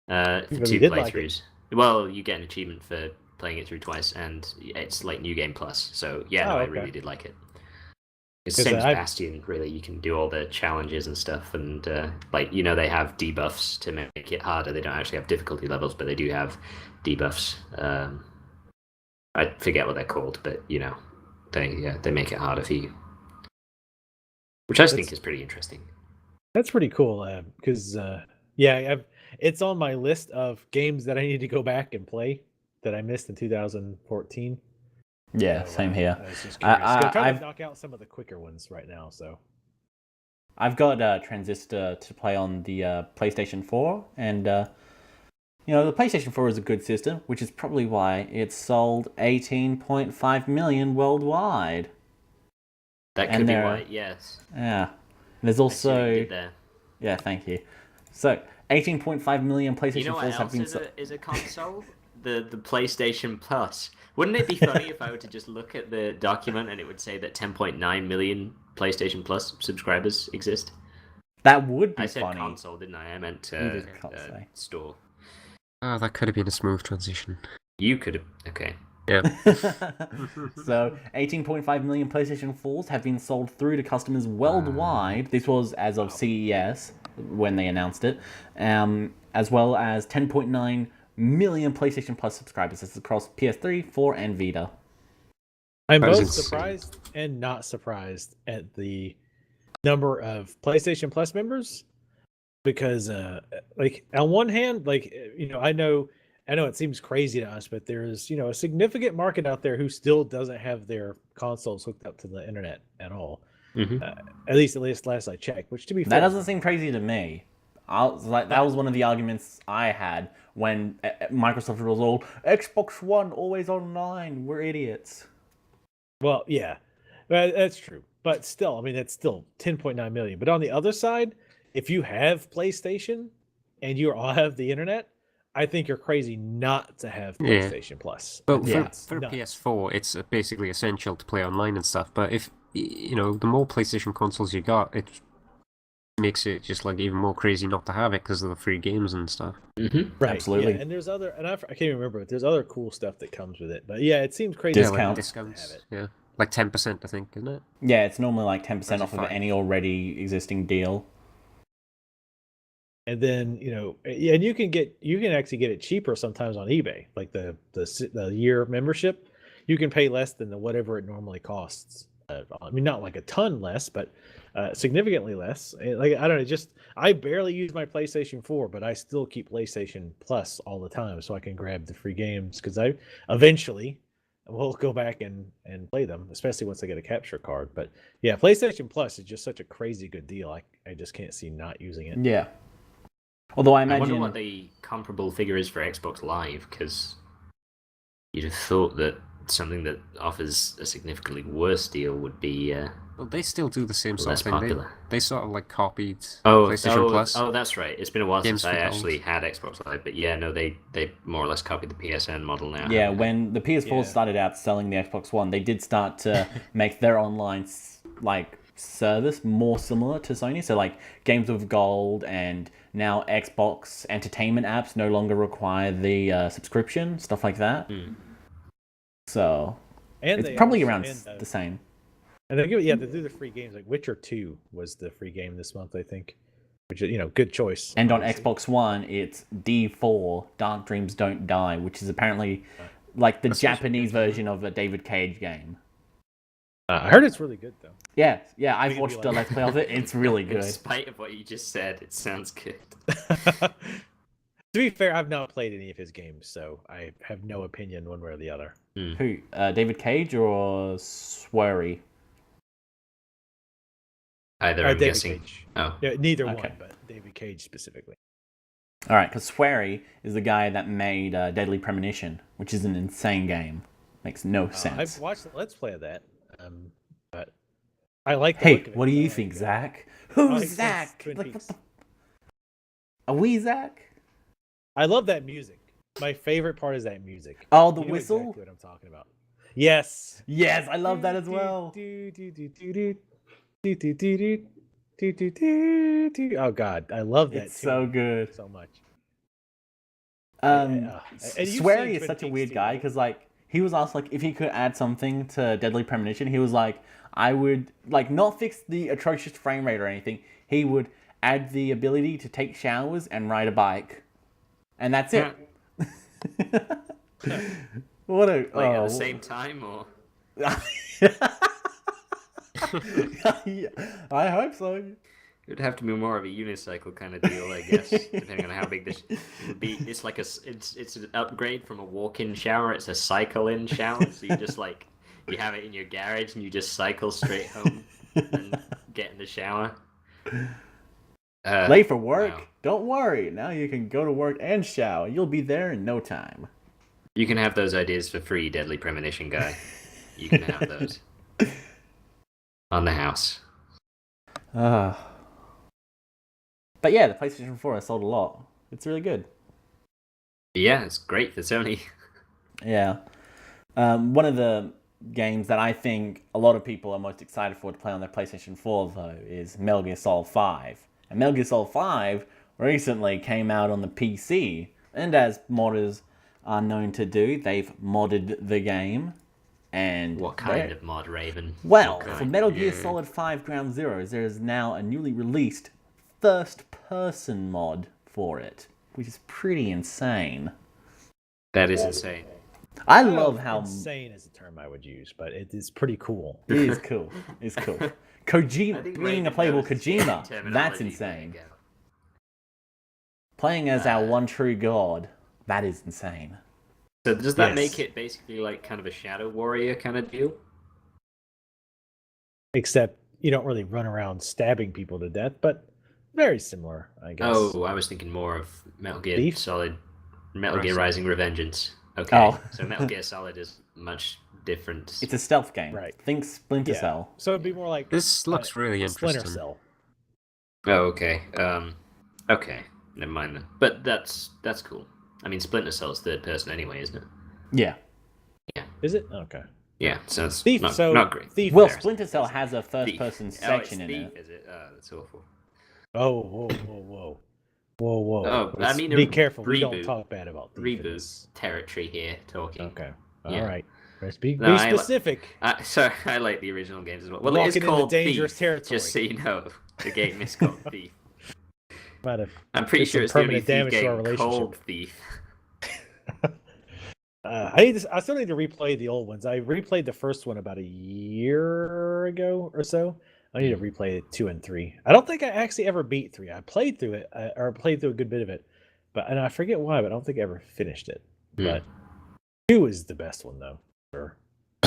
For really 2 did like playthroughs. Well, you get an achievement for playing it through twice, and it's like New Game Plus. So yeah, no, I really did like it. It's the same as Bastion, really. You can do all the challenges and stuff, and they have debuffs to make it harder. They don't actually have difficulty levels, but they do have debuffs. I forget what they're called, but they make it harder for you, which I think is pretty interesting. That's pretty cool, because it's on my list of games that I need to go back and play that I missed in 2014. Yeah, So, same here. I was just curious. I'm trying to knock out some of the quicker ones right now. So I've got Transistor to play on the PlayStation 4, and the PlayStation 4 is a good system, which is probably why it sold 18.5 million worldwide. That could be why, yes. Yeah. There's also... There. Yeah, thank you. So, 18.5 million PlayStation 4s have been sold. Is a console? the PlayStation Plus. Wouldn't it be funny if I were to just look at the document and it would say that 10.9 million PlayStation Plus subscribers exist? That would be funny. I said funny. console, didn't I? I meant store. Oh, that could have been a smooth transition. You could have. Okay. Yeah. So 18.5 million PlayStation 4s have been sold through to customers worldwide. This was as of CES when they announced it, as well as 10.9 million PlayStation Plus subscribers. This is across PS3, 4, and Vita. I'm both surprised and not surprised at the number of PlayStation Plus members, because like on one hand, like, you know, I know it seems crazy to us, but there's, you know, a significant market out there who still doesn't have their consoles hooked up to the internet at all. At least last I checked, which, to be fair, that doesn't seem crazy to me. That was one of the arguments I had when Microsoft was all, Xbox One always online, we're idiots. Well, yeah, that's true. But still, I mean, that's still 10.9 million. But on the other side, if you have PlayStation and you all have the internet, I think you're crazy not to have PlayStation Plus. But for PS4, it's basically essential to play online and stuff. But if, you know, the more PlayStation consoles you got, it makes it just like even more crazy not to have it because of the free games and stuff. Right, absolutely. Yeah. And there's other, and I can't even remember, but there's other cool stuff that comes with it. But yeah, it seems crazy. Discounts. Yeah, like 10%, I think, isn't it? Yeah, it's normally like 10% off of any already existing deal. And then, you know, and you can actually get it cheaper sometimes on eBay, like the year membership. You can pay less than whatever it normally costs. I mean, not like a ton less, but significantly less. Like, I don't know, just I barely use my PlayStation 4, but I still keep PlayStation Plus all the time, so I can grab the free games, because I eventually will go back and play them, especially once I get a capture card. But yeah, PlayStation Plus is just such a crazy good deal. I just can't see not using it. Yeah. Although I imagine... I wonder what the comparable figure is for Xbox Live, because you'd have thought that something that offers a significantly worse deal would be well, they still do the same sort of thing. Popular. They sort of like copied PlayStation Plus. Oh, that's right. It's been a while since I actually had Xbox Live, but yeah, no, they more or less copied the PSN model now. Yeah, when the PS4 started out selling the Xbox One, they did start to make their online service more similar to Sony. So like Games with Gold, and now Xbox entertainment apps no longer require the subscription, stuff like that. So and it's probably around the same. And they do the free games. Like Witcher 2 was the free game this month, I think, which is, you know, good choice. And on Xbox One, it's D4, Dark Dreams Don't Die, which is apparently like the Japanese version of a David Cage game. I heard it's really good, though. Yeah, I've watched a Let's Play of it. It's really good. In spite of what you just said, it sounds good. To be fair, I've not played any of his games, so I have no opinion one way or the other. Who? David Cage or Swery? Either, I'm David guessing. Cage. Oh. Yeah, neither one, but David Cage specifically. All right, because Swery is the guy that made Deadly Premonition, which is an insane game. Makes no sense. I've watched the Let's Play of that, but I like the Hey, look of it. what do you think, Zach? Who's Zach? Like, are we Zach? I love that music. My favorite part is that music. Oh, the whistle? Exactly what I'm talking about. Yes. Yes, I love that as well. Oh God, I love that. It's so good. So much. Swery is such a weird guy, because like he was asked like if he could add something to Deadly Premonition. He was like, I would like not fix the atrocious frame rate or anything. He would add the ability to take showers and ride a bike, and that's it. What a at the same time, or I hope so. It would have to be more of a unicycle kind of deal, I guess, depending on how big this would be. It's like it's an upgrade from a walk-in shower. It's a cycle-in shower, so you just like you have it in your garage and you just cycle straight home and get in the shower. Late for work? Wow. Don't worry. Now you can go to work and shower. You'll be there in no time. You can have those ideas for free, Deadly Premonition guy. You can have those on the house. But yeah, the PlayStation 4 has sold a lot. It's really good. Yeah, it's great for Sony. Yeah. One of the games that I think a lot of people are most excited for to play on their PlayStation 4, though, is Metal Gear Solid 5. And Metal Gear Solid 5 recently came out on the PC, and as modders are known to do. They've modded the game. And what kind of mod, Raven? Well, for Metal Gear Solid 5 Ground Zeroes, there is now a newly released first-person mod for it, which is pretty insane. That is insane. I love how... Insane is the term I would use, but it is pretty cool. It is cool. It's cool. Kojima, being a playable Kojima, that's insane. Playing as our one true god, that is insane. So does that make it basically like kind of a Shadow Warrior kind of deal? Except you don't really run around stabbing people to death, but very similar, I guess. Oh, I was thinking more of Metal Gear Solid, Metal Gear Rising Revengeance. Okay, so Metal Gear Solid is much different. It's a stealth game. Right. Think Splinter Cell. So it'd be more like this looks really interesting. Splinter Cell. Oh, okay. Okay, never mind then. But that's cool. I mean, Splinter Cell's third person anyway, isn't it? Yeah. Yeah. Is it? Okay. Yeah, so it's Thief, not great. Thief well, Splinter Cell has a first-person section in it. Is it? That's awful. Oh, whoa. Oh, I mean, be careful. Reboot, we don't talk bad about Thief. Reboot territory here, talking. Okay. Yeah. All right. Be specific. So I like the original games as well. Well, Walking it is called into dangerous Thief, territory. just so you know. The game is called Thief. I'm pretty sure it's the only Thief game called Thief. I still need to replay the old ones. I replayed the first one about a year ago or so. I need to replay 2 and 3. I don't think I actually ever beat 3. I played through it, or played through a good bit of it, and I forget why, but I don't think I ever finished it. But 2 is the best one, though. Sure.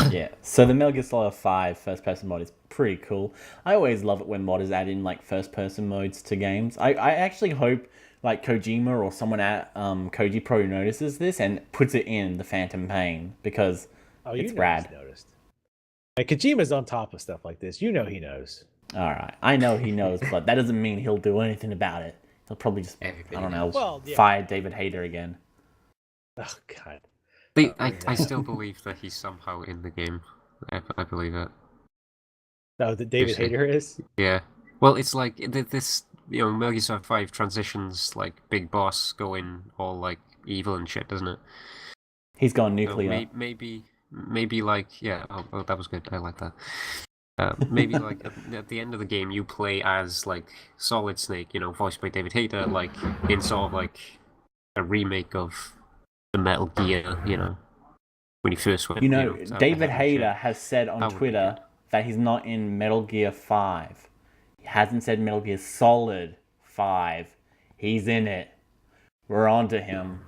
Yeah. So the Metal Gear Solid 5 first-person mod is pretty cool. I always love it when modders add in like first-person modes to games. I actually hope like Kojima or someone at Koji Pro notices this and puts it in the Phantom Pain because it's rad. Noticed. Like, Kojima's on top of stuff like this. You know he knows. All right, I know he knows, but that doesn't mean he'll do anything about it. He'll probably just fire David Hayter again. Oh God. I still believe that he's somehow in the game. I believe it. Oh, that David Hayter is? Yeah. Well, it's like this. Metal Gear Solid 5 transitions like Big Boss going all like evil and shit, doesn't it? He's gone nuclear. Maybe like oh, that was good. I like that. Maybe like at the end of the game, you play as like Solid Snake, voiced by David Hayter, like in sort of like a remake of the Metal Gear, when he first went. David Hayter has said on Twitter that he's not in Metal Gear 5. He hasn't said Metal Gear Solid 5. He's in it. We're on to him.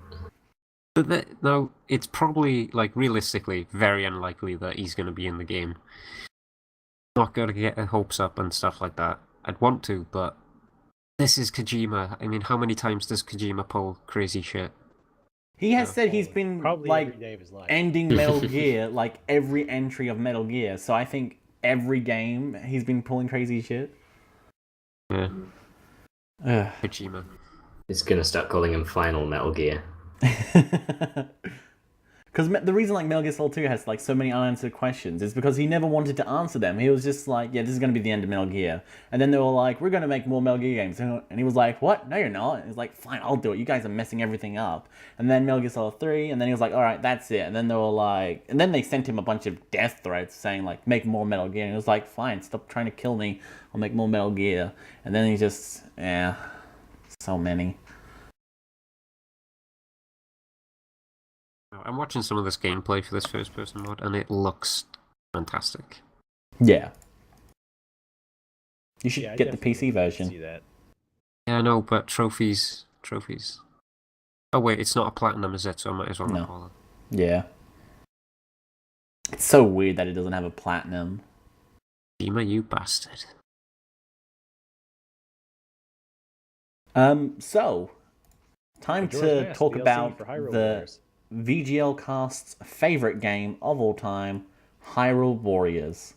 But no, it's probably, like, realistically very unlikely that he's going to be in the game. Not going to get hopes up and stuff like that. I'd want to, but this is Kojima. I mean, how many times does Kojima pull crazy shit? He has said he's been, like, ending Metal Gear, like, every entry of Metal Gear. So I think every game he's been pulling crazy shit. Yeah. Kojima. It's going to start calling him Final Metal Gear. Because the reason like Metal Gear Solid 2 has like so many unanswered questions is because he never wanted to answer them. He was just like, yeah, this is going to be the end of Metal Gear. And then they were like, we're going to make more Metal Gear games. And he was like, what? No, you're not. And he's like, fine, I'll do it. You guys are messing everything up. And then Metal Gear Solid 3, and then he was like, all right, that's it. And then they were like, and then they sent him a bunch of death threats saying like, make more Metal Gear. And he was like, fine, stop trying to kill me. I'll make more Metal Gear. And then he just, so many. I'm watching some of this gameplay for this first-person mod, and it looks fantastic. Yeah. You should get the PC version. See that. Yeah, I know, but trophies. Oh wait, it's not a platinum, is it? So I might as well not call it. Yeah. It's so weird that it doesn't have a platinum. Kojima, you bastard. So, time to talk about the VGL Cast's favorite game of all time, Hyrule Warriors.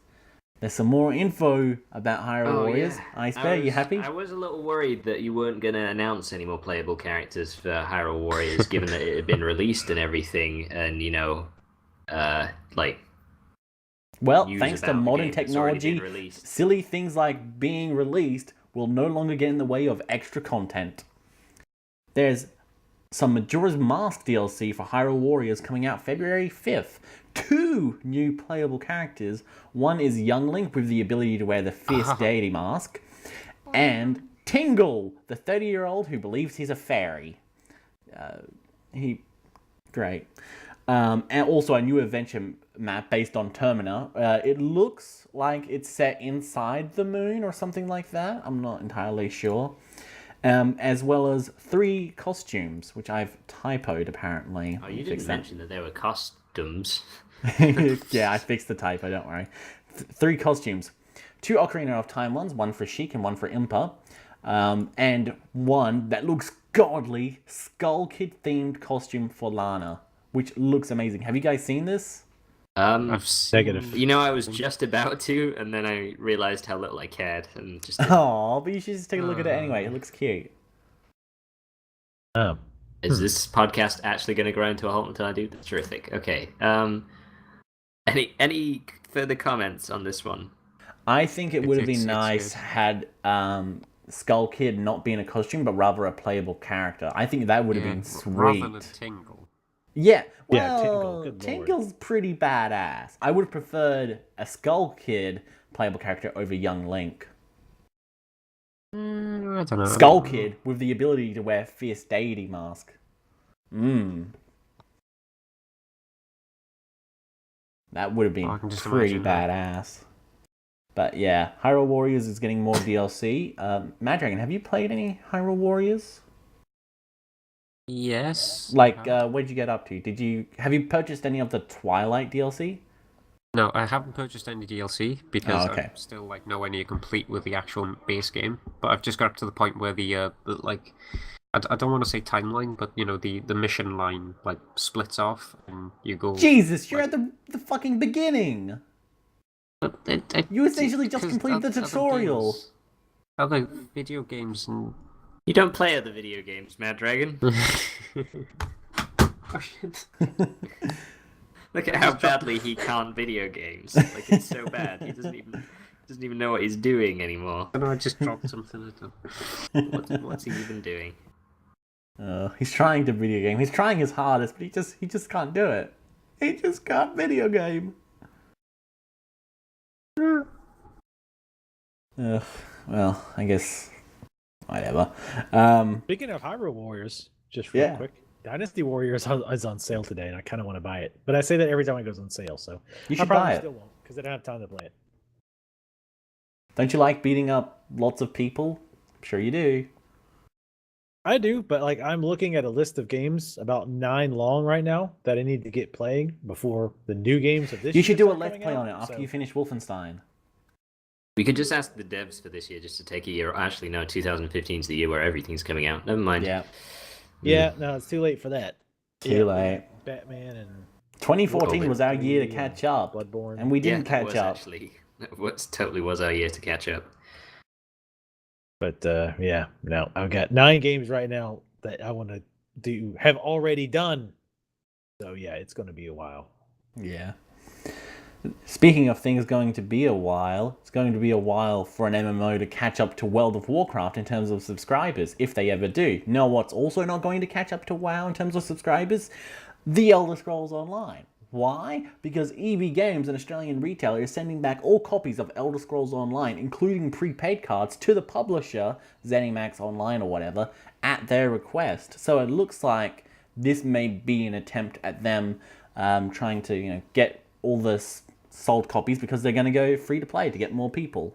There's some more info about Hyrule Warriors. Yeah. IceBear, you happy? I was a little worried that you weren't going to announce any more playable characters for Hyrule Warriors, given that it had been released and everything, and well, thanks to modern technology, silly things like being released will no longer get in the way of extra content. There's some Majora's Mask DLC for Hyrule Warriors coming out February 5th. 2 new playable characters. One is Young Link with the ability to wear the Fierce Deity mask. And Tingle, the 30-year-old who believes he's a fairy. Great. And also a new adventure map based on Termina. It looks like it's set inside the moon or something like that. I'm not entirely sure. As well as 3 costumes, which I've typoed apparently. Oh, you didn't mention that there were costumes. Yeah, I fixed the typo, don't worry. 3 costumes. 2 Ocarina of Time ones, one for Sheik and one for Impa. And one that looks godly, Skull Kid themed costume for Lana, which looks amazing. Have you guys seen this? I've negative. You know, I was just about to, and then I realized how little I cared, and just. Oh, but you should just take a look at it anyway. It looks cute. Oh. Is this podcast actually going to grind to a halt until I do? That's terrific. Okay. Any further comments on this one? I think it would have been nice had Skull Kid not been a costume, but rather a playable character. I think that would have been sweet. Rather than Tingle. Yeah, well, yeah, Tingle's pretty badass. I would have preferred a Skull Kid playable character over Young Link. I don't know. Skull Kid with the ability to wear Fierce Deity mask. That would have been pretty badass. But yeah, Hyrule Warriors is getting more DLC. Maddragon, have you played any Hyrule Warriors? Yes. Like, what'd you get up to? Have you purchased any of the Twilight DLC? No, I haven't purchased any DLC because I'm still like nowhere near complete with the actual base game. But I've just got up to the point where the like, I don't want to say timeline, but you know the mission line like splits off and you go. Jesus, you're at the fucking beginning. You essentially just completed the tutorial. Other video games and. You don't play other video games, Maddragon. Oh shit. Look at how badly he can't video games. Like, it's so bad. He doesn't even know what he's doing anymore. I just dropped something at him. What's he even doing? He's trying to video game. He's trying his hardest, but he just can't do it. He just can't video game. Well, I guess whatever. Speaking of Hyrule Warriors, just real quick, Dynasty Warriors is on sale today, and I kind of want to buy it. But I say that every time it goes on sale, so you should buy it. Still won't, because I don't have time to play it. Don't you like beating up lots of people? I'm sure you do. I do, but like I'm looking at a list of games about 9 long right now that I need to get playing before the new games of this year. You should do a Let's Play on it after you finish Wolfenstein. We could just ask the devs for this year just to take a year. Actually, no, 2015 is the year where everything's coming out. Never mind. Yeah, no, it's too late for that. Too late. Batman and 2014 was our year to catch up. Bloodborne. And we didn't catch up. Actually, that totally was our year to catch up. But no, I've got 9 games right now that I want to have already done. So yeah, it's going to be a while. Yeah. Speaking of things going to be a while, it's going to be a while for an MMO to catch up to World of Warcraft in terms of subscribers, if they ever do. Know what's also not going to catch up to WoW in terms of subscribers? The Elder Scrolls Online. Why? Because EB Games, an Australian retailer, is sending back all copies of Elder Scrolls Online, including prepaid cards, to the publisher, ZeniMax Online or whatever, at their request. So it looks like this may be an attempt at them trying to, get all this sold copies because they're going to go free to play to get more people.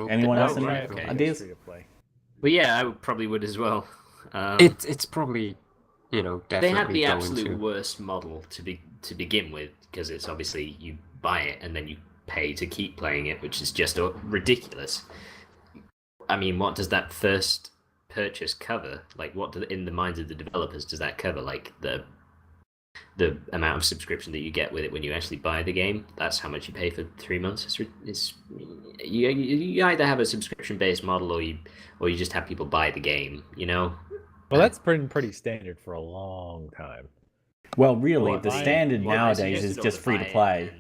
Anyone else any ideas? Well, yeah, I probably would as well. It's probably, definitely they had the absolute worst model to begin with, because it's obviously you buy it and then you pay to keep playing it, which is just ridiculous. I mean, what does that first purchase cover? Like, what in the minds of the developers does that cover? Like the amount of subscription that you get with it when you actually buy the game? That's how much you pay for 3 months. You either have a subscription-based model or you just have people buy the game. Well, that's pretty standard for a long time. Well, really, the standard nowadays is just free to play.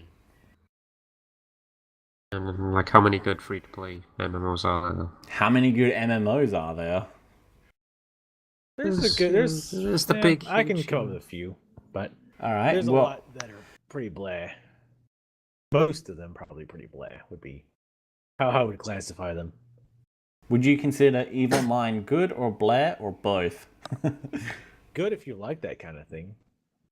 And like, how many good free to play MMOs are there? How many good MMOs are there? There's the big. I can come up with a few, but All right. there's a lot that are pretty blah. Most of them probably pretty blah would be how I would classify them. Would you consider EVE Online good or blah or both? Good if you like that kind of thing.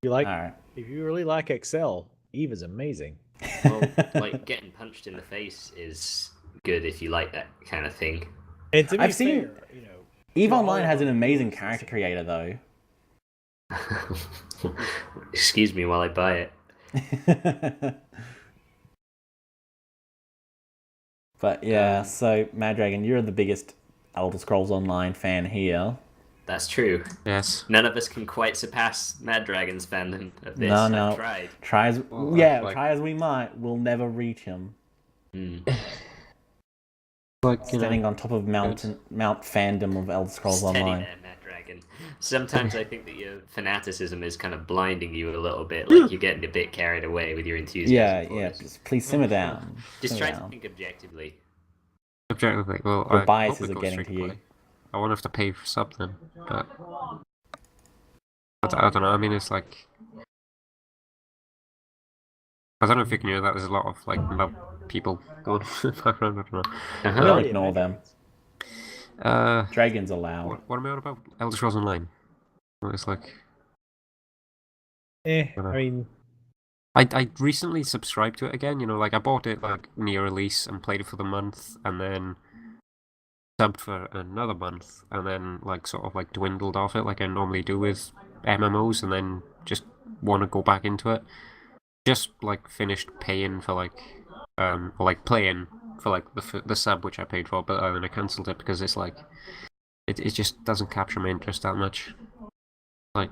If you really like Excel, EVE is amazing. Well, like getting punched in the face is good if you like that kind of thing. And to be fair, EVE Online has an amazing character creator, though. Excuse me while I buy it. But yeah, so Maddragon, you're the biggest Elder Scrolls Online fan here. That's true. Yes. None of us can quite surpass Maddragon's fandom of this. No. I've tried. Try as we might, we'll never reach him. Standing on top of Mount fandom of Elder Scrolls Online. There, Maddragon. Sometimes I think that your fanaticism is kind of blinding you a little bit. Like you're getting a bit carried away with your enthusiasm. Yeah. Please simmer down. Just try to think objectively. Objectively, well, the biases are getting to you. I won't have to pay for something, but I don't know. I mean, it's like I don't know if you can hear that. There's a lot of like people going in the background. I don't know. We'll ignore them. Dragons are loud. What am I on about? Elder Scrolls Online. It's like. I mean, I recently subscribed to it again. Like I bought it like near release and played it for the month, and then subbed for another month, and then like sort of like dwindled off it, like I normally do with MMOs, and then just want to go back into it. Just like finished paying for like or like playing for like the sub which I paid for, but then I cancelled it because it's like it just doesn't capture my interest that much. Like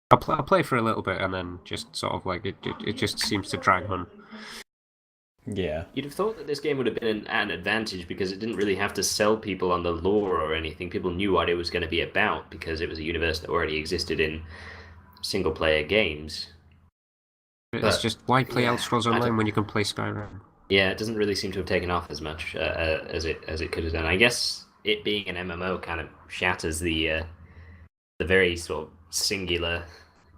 I'll play for a little bit and then just sort of like it just seems to drag on. Yeah. You'd have thought that this game would have been an advantage because it didn't really have to sell people on the lore or anything. People knew what it was going to be about because it was a universe that already existed in single-player games. It's just, why play Elder Scrolls Online when you can play Skyrim? Yeah, it doesn't really seem to have taken off as much as it could have done. I guess it being an MMO kind of shatters the very sort of singular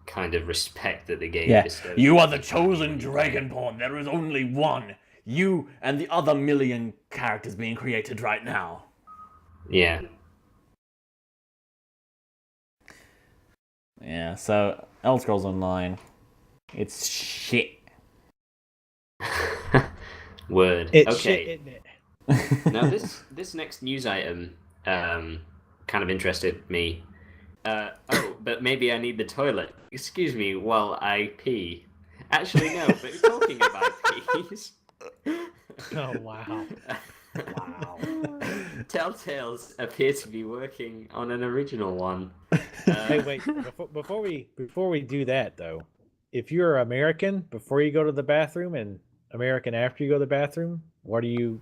kind of respect that the game bestows. You are the chosen Dragonborn. There is only one. You and the other million characters being created right now. Yeah. Yeah, so Elder Scrolls Online, it's shit. Word. It's okay. shit, isn't it? Now this next news item kind of interested me. But maybe I need the toilet. Excuse me while I pee. Actually, no, but talking about peas. Oh, wow. Wow. Telltales appear to be working on an original one. Hey, wait. Before we do that, though, if you're American before you go to the bathroom and American after you go to the bathroom, why are you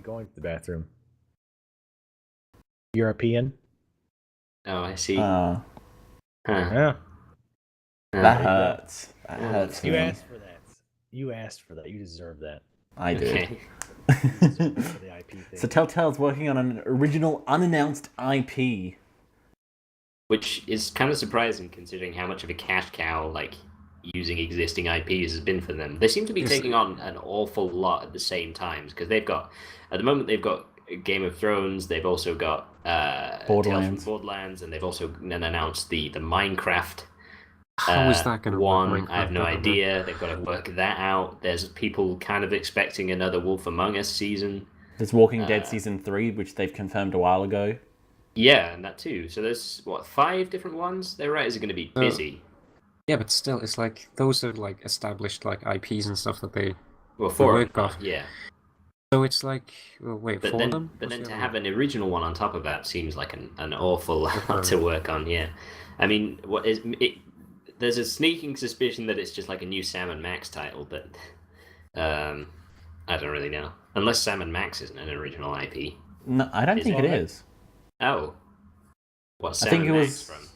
going to the bathroom? European? Oh, I see. Yeah. That hurts. That hurts. You asked for that. You deserve that. I did. Okay. You deserve it for the IP thing. So Telltale's working on an original unannounced IP. Which is kind of surprising considering how much of a cash cow, like, using existing IPs has been for them. They seem to be taking on an awful lot at the same time, because at the moment they've got Game of Thrones, they've also got Borderlands. Tales from Borderlands, and they've also announced the Minecraft How is that going to one. work? I have no idea. They've got to work that out. There's people kind of expecting another Wolf Among Us season. There's Walking Dead Season 3, which they've confirmed a while ago. Yeah, and that too. So there's, 5 different ones? Their writers are going to be busy. Yeah, but still, it's like, those are like established like IPs and stuff that they work off. Yeah. So it's like, well, wait, but for then, them? But then to have an original one on top of that seems like an awful lot to work on. Yeah, I mean, what is it? There's a sneaking suspicion that it's just like a new Sam and Max title, but I don't really know. Unless Sam and Max isn't an original IP. No, I don't think it is. Oh, what Sam I think and it Max was from?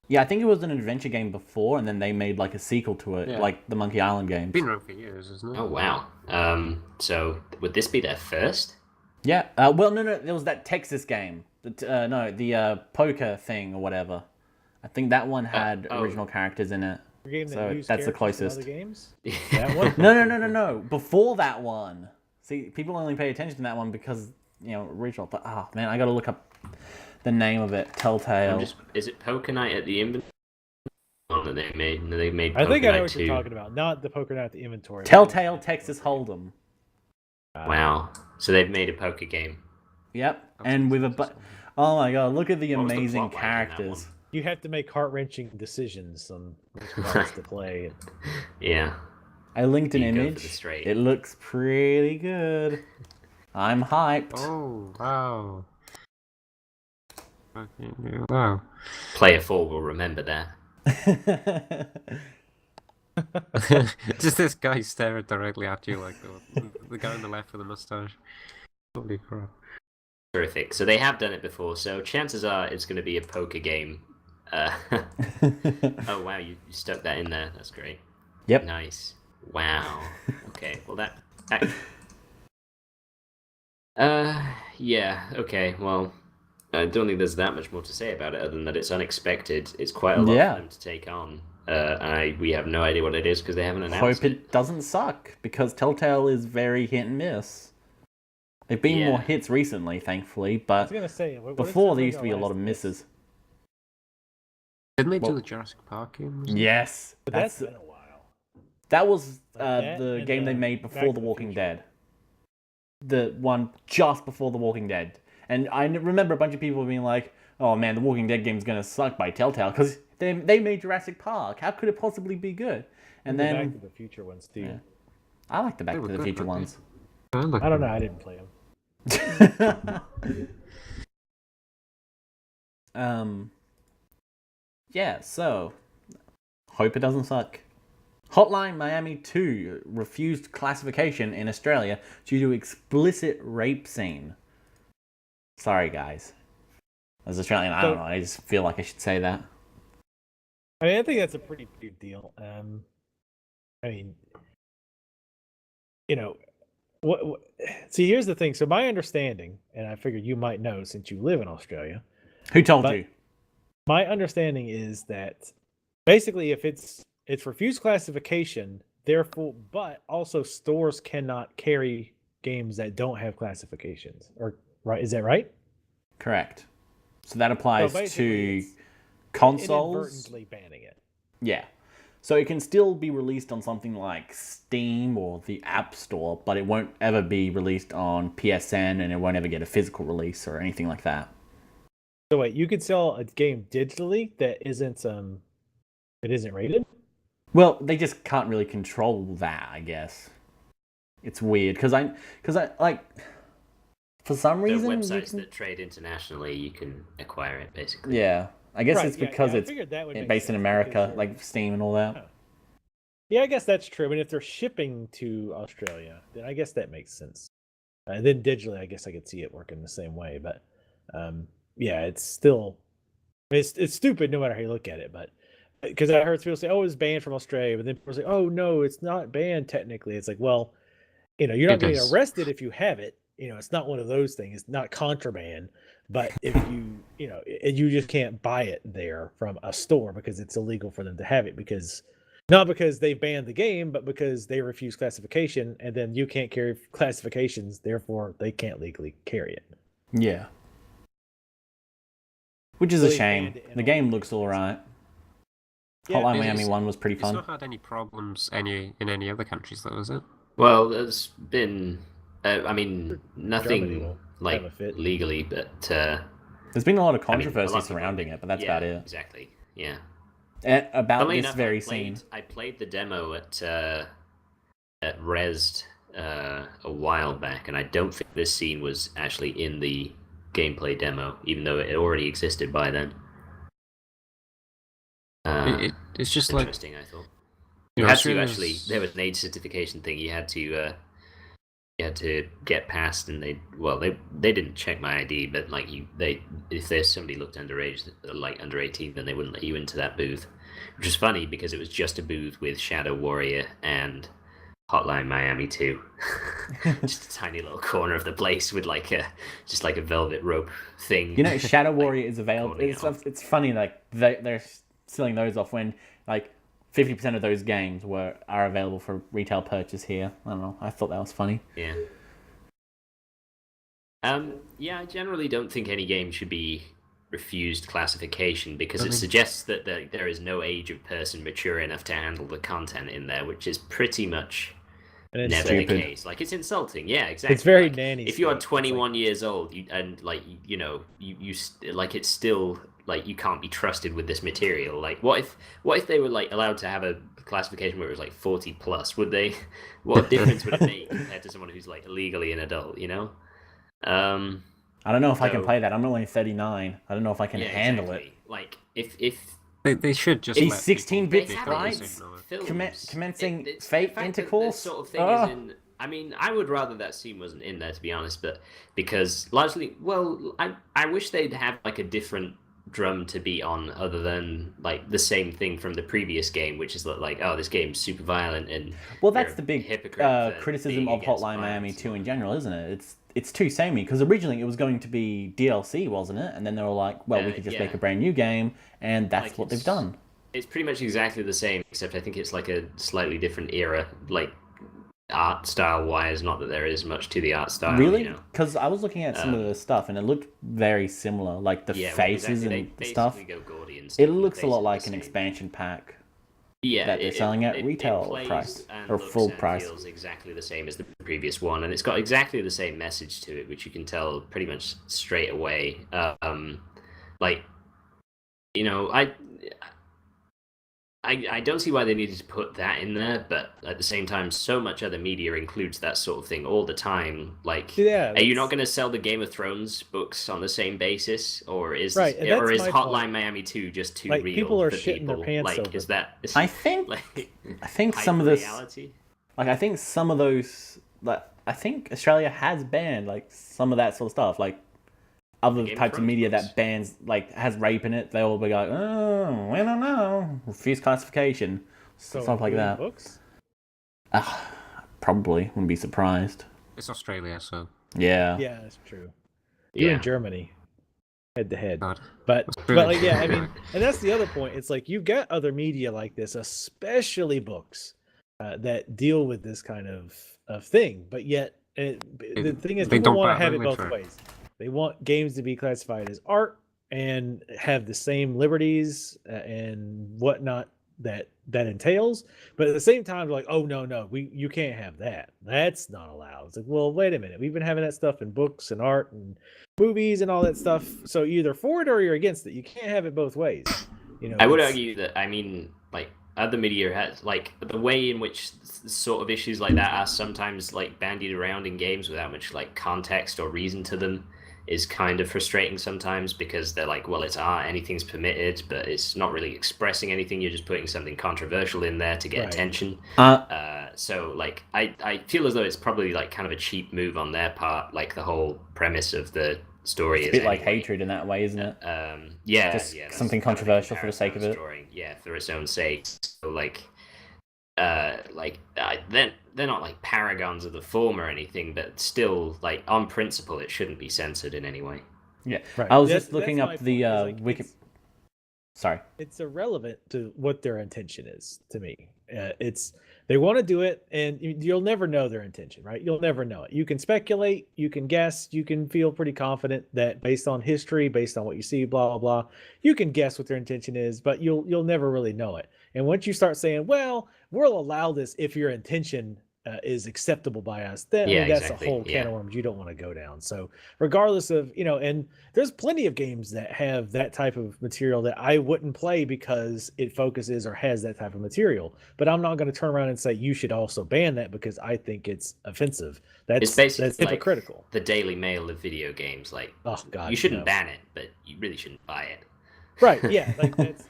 Yeah, I think it was an adventure game before, and then they made like a sequel to it, like the Monkey Island games. Been around for years, isn't it? Oh wow. So would this be their first? Yeah. Well, no, there was that Texas game. The poker thing or whatever. I think that one had original characters in it. Game that So used that's the characters from closest. other games? That one? No. Before that one. See, people only pay attention to that one because, original. But, man, I gotta look up the name of it. Telltale. Is it Poker Night at the Inventory that they made? No, they made I think I know what 2. you're talking about. Not the Poker Night at the Inventory. Telltale Texas Hold'em. Wow. So they've made a poker game. Yep. And with oh my god, look at the What was the amazing plot like in that characters. You have to make heart-wrenching decisions on which cards to play. Yeah. I linked an You go for image. the straight. It looks pretty good. I'm hyped. Oh, wow. Okay, wow. Player 4 will remember that. Just this guy staring directly at you like the guy on the left with the mustache. Holy crap. Terrific. So they have done it before, so chances are it's going to be a poker game. Oh, wow, you stuck that in there. That's great. Yep. Nice. Wow. Okay, well that... Yeah, okay, well, I don't think there's that much more to say about it other than that it's unexpected. It's quite a lot for them to take on. We have no idea what it is because they haven't announced it. Hope it doesn't suck, because Telltale is very hit and miss. There've been more hits recently, thankfully, but I was gonna say, before there used to be a lot of misses. Didn't they do the Jurassic Park game? Yes. But that's been a while. That was Like the game they made before The Walking Dead. The one just before The Walking Dead. And I remember a bunch of people being like, oh man, The Walking Dead game's gonna suck by Telltale, because they made Jurassic Park. How could it possibly be good? And then Back to the Future ones too. Yeah. I like the Back to the Future ones. I don't know. I didn't play them. Yeah, so hope it doesn't suck. Hotline Miami 2 refused classification in Australia due to explicit rape scene. Sorry, guys. As Australian, I don't know. I just feel like I should say that. I mean, I think that's a pretty big deal. I mean, what? See, here's the thing. So my understanding, and I figured you might know since you live in Australia. Who told you? My understanding is that basically, if it's refused classification, therefore, but also stores cannot carry games that don't have classifications. Or right? Is that right? Correct. So that applies to consoles. Inadvertently banning it. Yeah. So it can still be released on something like Steam or the App Store, but it won't ever be released on PSN, and it won't ever get a physical release or anything like that. So wait, you could sell a game digitally that isn't rated? Well, they just can't really control that, I guess. It's weird because I like, for some reason, the websites that trade internationally, you can acquire it basically. Yeah, I guess it's because it's based in America, like Steam and all that. Oh. Yeah, I guess that's true. I mean, if they're shipping to Australia, then I guess that makes sense. And then digitally, I guess I could see it working the same way. But yeah, it's still it's stupid no matter how you look at it. But because I heard people say, "Oh, it's banned from Australia," but then people say, "Oh, no, it's not banned technically." It's like, well, you're not getting arrested if you have it. It's not one of those things. It's not contraband. But if you just can't buy it there from a store because it's illegal for them to have it, because not because they banned the game, but because they refuse classification, and then you can't carry classifications, therefore they can't legally carry it. Yeah. Which is a shame. The game looks alright. Hotline Miami 1 was pretty fun. It's not had any problems in any other countries, though, is it? Well, there's been, nothing like legally, but there's been a lot of controversy surrounding it, but that's about it. Exactly. Yeah. About this very scene. I played the demo at Rezzed a while back, and I don't think this scene was actually in the gameplay demo, even though it already existed by then. It's just interesting, I thought. You had to actually. There was an age certification thing. You had to get past, and they didn't check my ID, but if there's somebody looked underage, like under 18, then they wouldn't let you into that booth, which is funny because it was just a booth with Shadow Warrior and Hotline Miami 2. Just a tiny little corner of the place with like a velvet rope thing. You know, Shadow Warrior is available. It's funny, like they're selling those off when like 50% of those games are available for retail purchase here. I don't know. I thought that was funny. Yeah. I generally don't think any game should be refused classification because it suggests that there is no age of person mature enough to handle the content in there, which is pretty much never the case. Like, it's insulting. Yeah, exactly. It's very like, nanny. If you are 21 years old you like it's still like you can't be trusted with this material. Like, what if they were like allowed to have a classification where it was like 40 plus? Would they? What difference would it make compared to someone who's like illegally an adult? You know. I don't know if I can play that. I'm only 39. I don't know if I can handle it. Like, if they should just. These 16-bit sprites commencing fake intercourse. Sort of thing is in. I mean, I would rather that scene wasn't in there, to be honest, but because largely, well, I wish they'd have like a different drum to beat on other than like the same thing from the previous game, which is like, oh, this game's super violent and. Well, that's the big criticism of Hotline Miami 2 in general, isn't it? It's too samey, because originally it was going to be DLC, wasn't it? And then they were like, well, we could just make a brand new game, and that's like, what they've done. It's pretty much exactly the same, except I think it's like a slightly different era, like art style wise. Not that there is much to the art style. Really? Because I was looking at some of the stuff, and it looked very similar, like the faces and stuff. It looks a lot like an expansion pack. Yeah, that they're selling at retail price or full price. It feels exactly the same as the previous one, and it's got exactly the same message to it, which you can tell pretty much straight away. Like, you know, I don't see why they needed to put that in there, but at the same time, so much other media includes that sort of thing all the time. Like, are you not going to sell the Game of Thrones books on the same basis, or is Hotline Miami 2 just too real? People are shitting their pants over. Is that? I think some of this. Like, I think some of those. Like, I think Australia has banned like some of that sort of stuff. Like, other types of media that bans, like, has rape in it, they will be like, oh, I don't know, refuse classification, stuff like that. Books? Probably, wouldn't be surprised. It's Australia, so. Yeah. Yeah, that's true. You're in Germany, head to head. But like, yeah, I mean, and that's the other point. It's like, you've got other media like this, especially books, that deal with this kind of thing. But yet, the thing is, people want to have it both ways. They want games to be classified as art and have the same liberties and whatnot that entails, but at the same time, they're like, oh no, you can't have that. That's not allowed. It's like, well, wait a minute. We've been having that stuff in books and art and movies and all that stuff. So you're either for it or you're against it. You can't have it both ways. You know, I would argue that, I mean, like, other media has, like, the way in which sort of issues like that are sometimes like bandied around in games without much like context or reason to them is kind of frustrating sometimes, because they're like, well, it's art, anything's permitted, but it's not really expressing anything. You're just putting something controversial in there to get attention. So like, I feel as though it's probably like kind of a cheap move on their part. Like, the whole premise of the story is a bit like hatred in that way, isn't it? Just something controversial for the sake of it. Yeah, for its own sake. So like, they're not like paragons of the form or anything, but still, like, on principle, it shouldn't be censored in any way. Yeah, I was just looking up the wiki. Sorry, it's irrelevant to what their intention is to me. They want to do it, and you'll never know their intention, right? You'll never know it. You can speculate, you can guess, you can feel pretty confident that based on history, based on what you see, blah blah blah, you can guess what their intention is, but you'll never really know it. And once you start saying, well, we'll allow this if your intention is acceptable by us, then that's a whole can of worms you don't want to go down. So regardless of, and there's plenty of games that have that type of material that I wouldn't play because it focuses or has that type of material, but I'm not going to turn around and say you should also ban that because I think it's offensive. That's hypocritical. Like the Daily Mail of video games. Like, oh god, you shouldn't ban it, but you really shouldn't buy it. Right, yeah, like that's,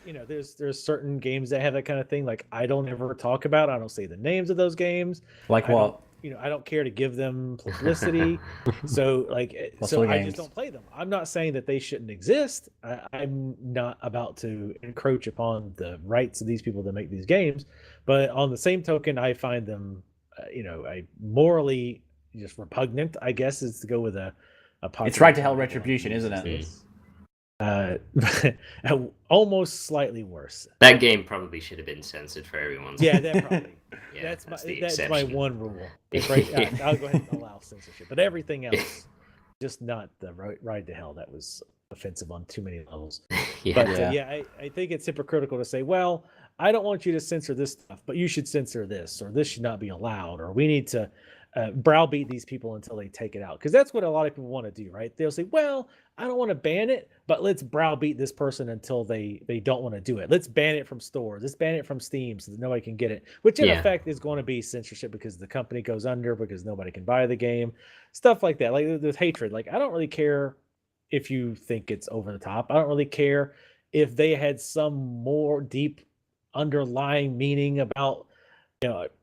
there's certain games that have that kind of thing. Like, I don't ever talk about, I don't say the names of those games. Like what? I don't care to give them publicity. So like, I just don't play them. I'm not saying that they shouldn't exist. I'm not about to encroach upon the rights of these people that make these games. But on the same token, I find them a morally just repugnant, I guess, is to go with a popular. It's right to hell retribution, isn't it? Almost slightly worse. That game probably should have been censored for everyone. Yeah, that probably. Yeah, that's my one rule. Right, I'll go ahead and allow censorship, but everything else, just not the ride to hell. That was offensive on too many levels. I think it's hypocritical to say, well, I don't want you to censor this stuff, but you should censor this, or this should not be allowed, or we need to browbeat these people until they take it out. Because that's what a lot of people want to do, right? They'll say, well, I don't want to ban it, but let's browbeat this person until they don't want to do it. Let's ban it from stores. Let's ban it from Steam so that nobody can get it, which in effect is going to be censorship because the company goes under, because nobody can buy the game, stuff like that. Like there's hatred. Like I don't really care if you think it's over the top. I don't really care if they had some more deep underlying meaning about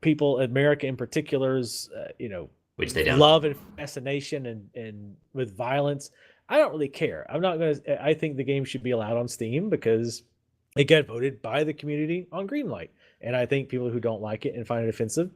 people, America in particular's, which they don't. Love and fascination and with violence. I don't really care. I think the game should be allowed on Steam because it got voted by the community on Greenlight. And I think people who don't like it and find it offensive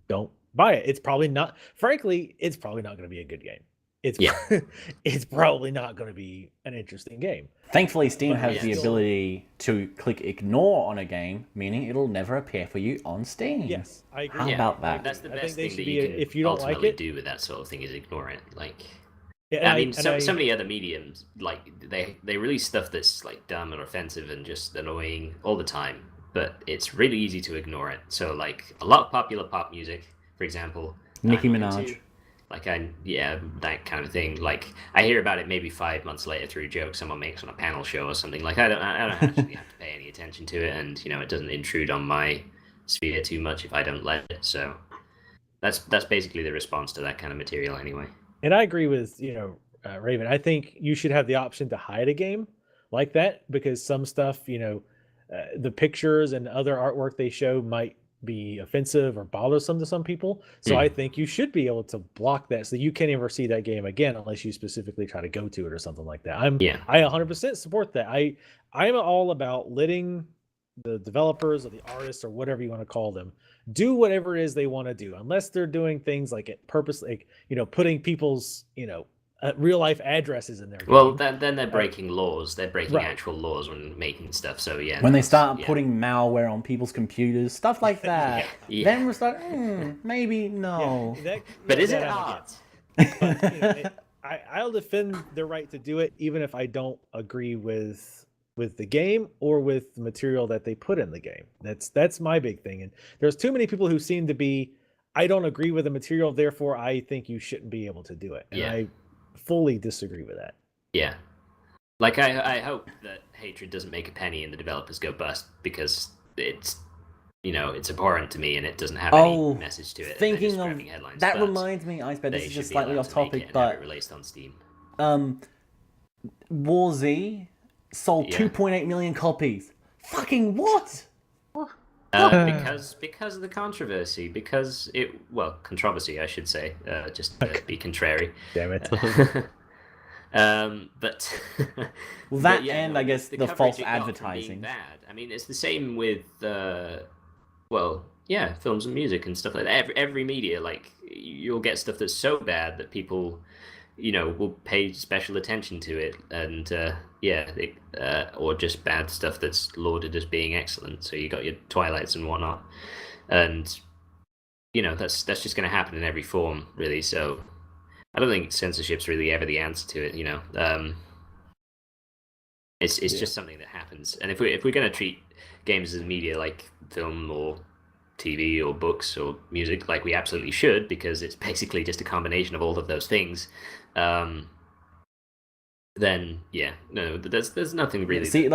don't buy it. It's probably not going to be a good game. It's probably not going to be an interesting game. Thankfully, Steam has the ability to click ignore on a game, meaning it'll never appear for you on Steam. Yes, I agree. How about that? That's the best thing that you can if you don't like it, do with that sort of thing is ignore it. Like, so many other mediums, like they release stuff that's like dumb and offensive and just annoying all the time, but it's really easy to ignore it. So like a lot of popular pop music, for example, Nicki Minaj. That kind of thing. Like I hear about it maybe 5 months later through a joke someone makes on a panel show or something. Like I don't actually have to pay any attention to it, and it doesn't intrude on my sphere too much if I don't let it. So that's basically the response to that kind of material anyway. And I agree with Raven. I think you should have the option to hide a game like that because some stuff, the pictures and other artwork they show might be offensive or bothersome to some people. So I think you should be able to block that so you can't ever see that game again unless you specifically try to go to it or something like that. I 100% support that. I'm all about letting the developers or the artists or whatever you want to call them do whatever it is they want to do, unless they're doing things like it purposely, putting people's real life addresses in there. Well, then they're breaking laws. They're breaking actual laws when making stuff. So when they start putting malware on people's computers, stuff like that, then we're starting. Maybe no. But is it art? But, I'll defend their right to do it, even if I don't agree with the game or with the material that they put in the game. That's my big thing. And there's too many people who seem to be, I don't agree with the material, therefore I think you shouldn't be able to do it. And I fully disagree with that. Yeah. Like I hope that hatred doesn't make a penny and the developers go bust, because it's it's abhorrent to me and it doesn't have any message to it. Thinking of that reminds me, IceBear, this is just slightly off topic, but it released on Steam. War Z sold 2.8 million copies. Fucking what? Because of the controversy. Controversy, I should say. Just to be contrary. Damn it. But I guess the false advertising. Bad. I mean, it's the same with films and music and stuff like that. Every media, like you'll get stuff that's so bad that people will pay special attention to it, and or just bad stuff that's lauded as being excellent. So you got your Twilights and whatnot, and that's just going to happen in every form, really. So I don't think censorship's really ever the answer to it. It's just something that happens, and if we're going to treat games as media like film or TV or books or music, like we absolutely should, because it's basically just a combination of all of those things. Then there's nothing really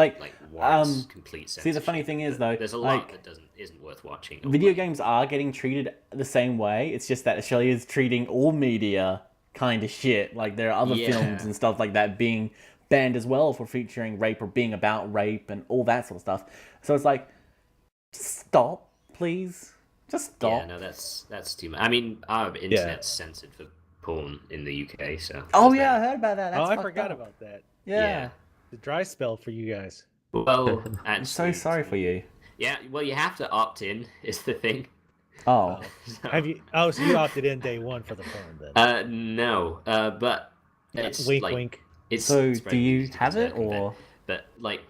warrants complete censorship. See, the funny thing is though, there's a lot that isn't worth watching. Video games are getting treated the same way. It's just that Australia is treating all media kind of shit. Like there are other films and stuff like that being banned as well for featuring rape or being about rape and all that sort of stuff. So it's like, stop, please. Just stop. Yeah, no, that's too much. I mean, our internet's censored for porn in the UK, so... I heard about that. That's I forgot about that. Yeah. The dry spell for you guys. Well, I'm so sorry for you. Yeah, well, you have to opt in, is the thing. Oh. Have you? Oh, so you opted in day one for the porn then? No. But it's wink, like, wink. It's so do you have it or? But like,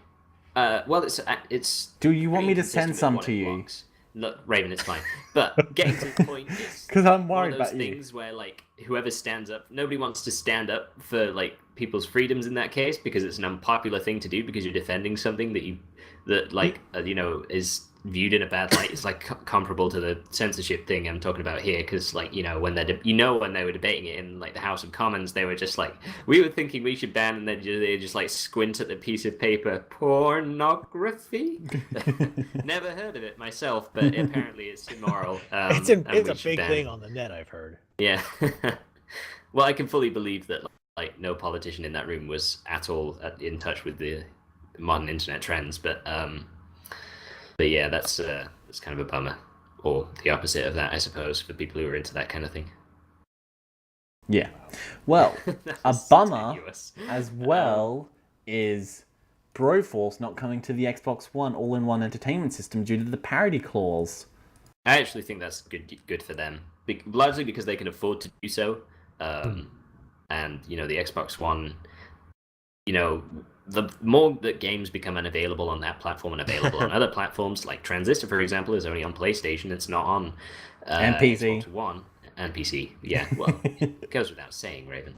well, it's. Do you want me to send some to you? Look, Raven, it's fine. But getting to the point is because I'm worried about you. Things where like whoever stands up, nobody wants to stand up for like people's freedoms in that case because it's an unpopular thing to do because you're defending something that is viewed in a bad light. It's like comparable to the censorship thing I'm talking about here because like when when they were debating it in like the House of Commons, they were just like, we were thinking we should ban, and then they just like squint at the piece of paper, pornography. Never heard of it myself, but apparently it's immoral. It's a big thing on the net, I've heard. Yeah. Well, I can fully believe that like no politician in that room was at all in touch with the modern internet trends, but yeah, that's kind of a bummer, or the opposite of that, I suppose, for people who are into that kind of thing. Yeah. Well, a bummer as well is Broforce not coming to the Xbox One all-in-one entertainment system due to the parity clause. I actually think that's good for them, largely because they can afford to do so. And the Xbox One, the more that games become unavailable on that platform and available on other platforms, like Transistor, for example, is only on PlayStation. It's not on and PC. Xbox One and PC. Yeah, well, it goes without saying, Raven.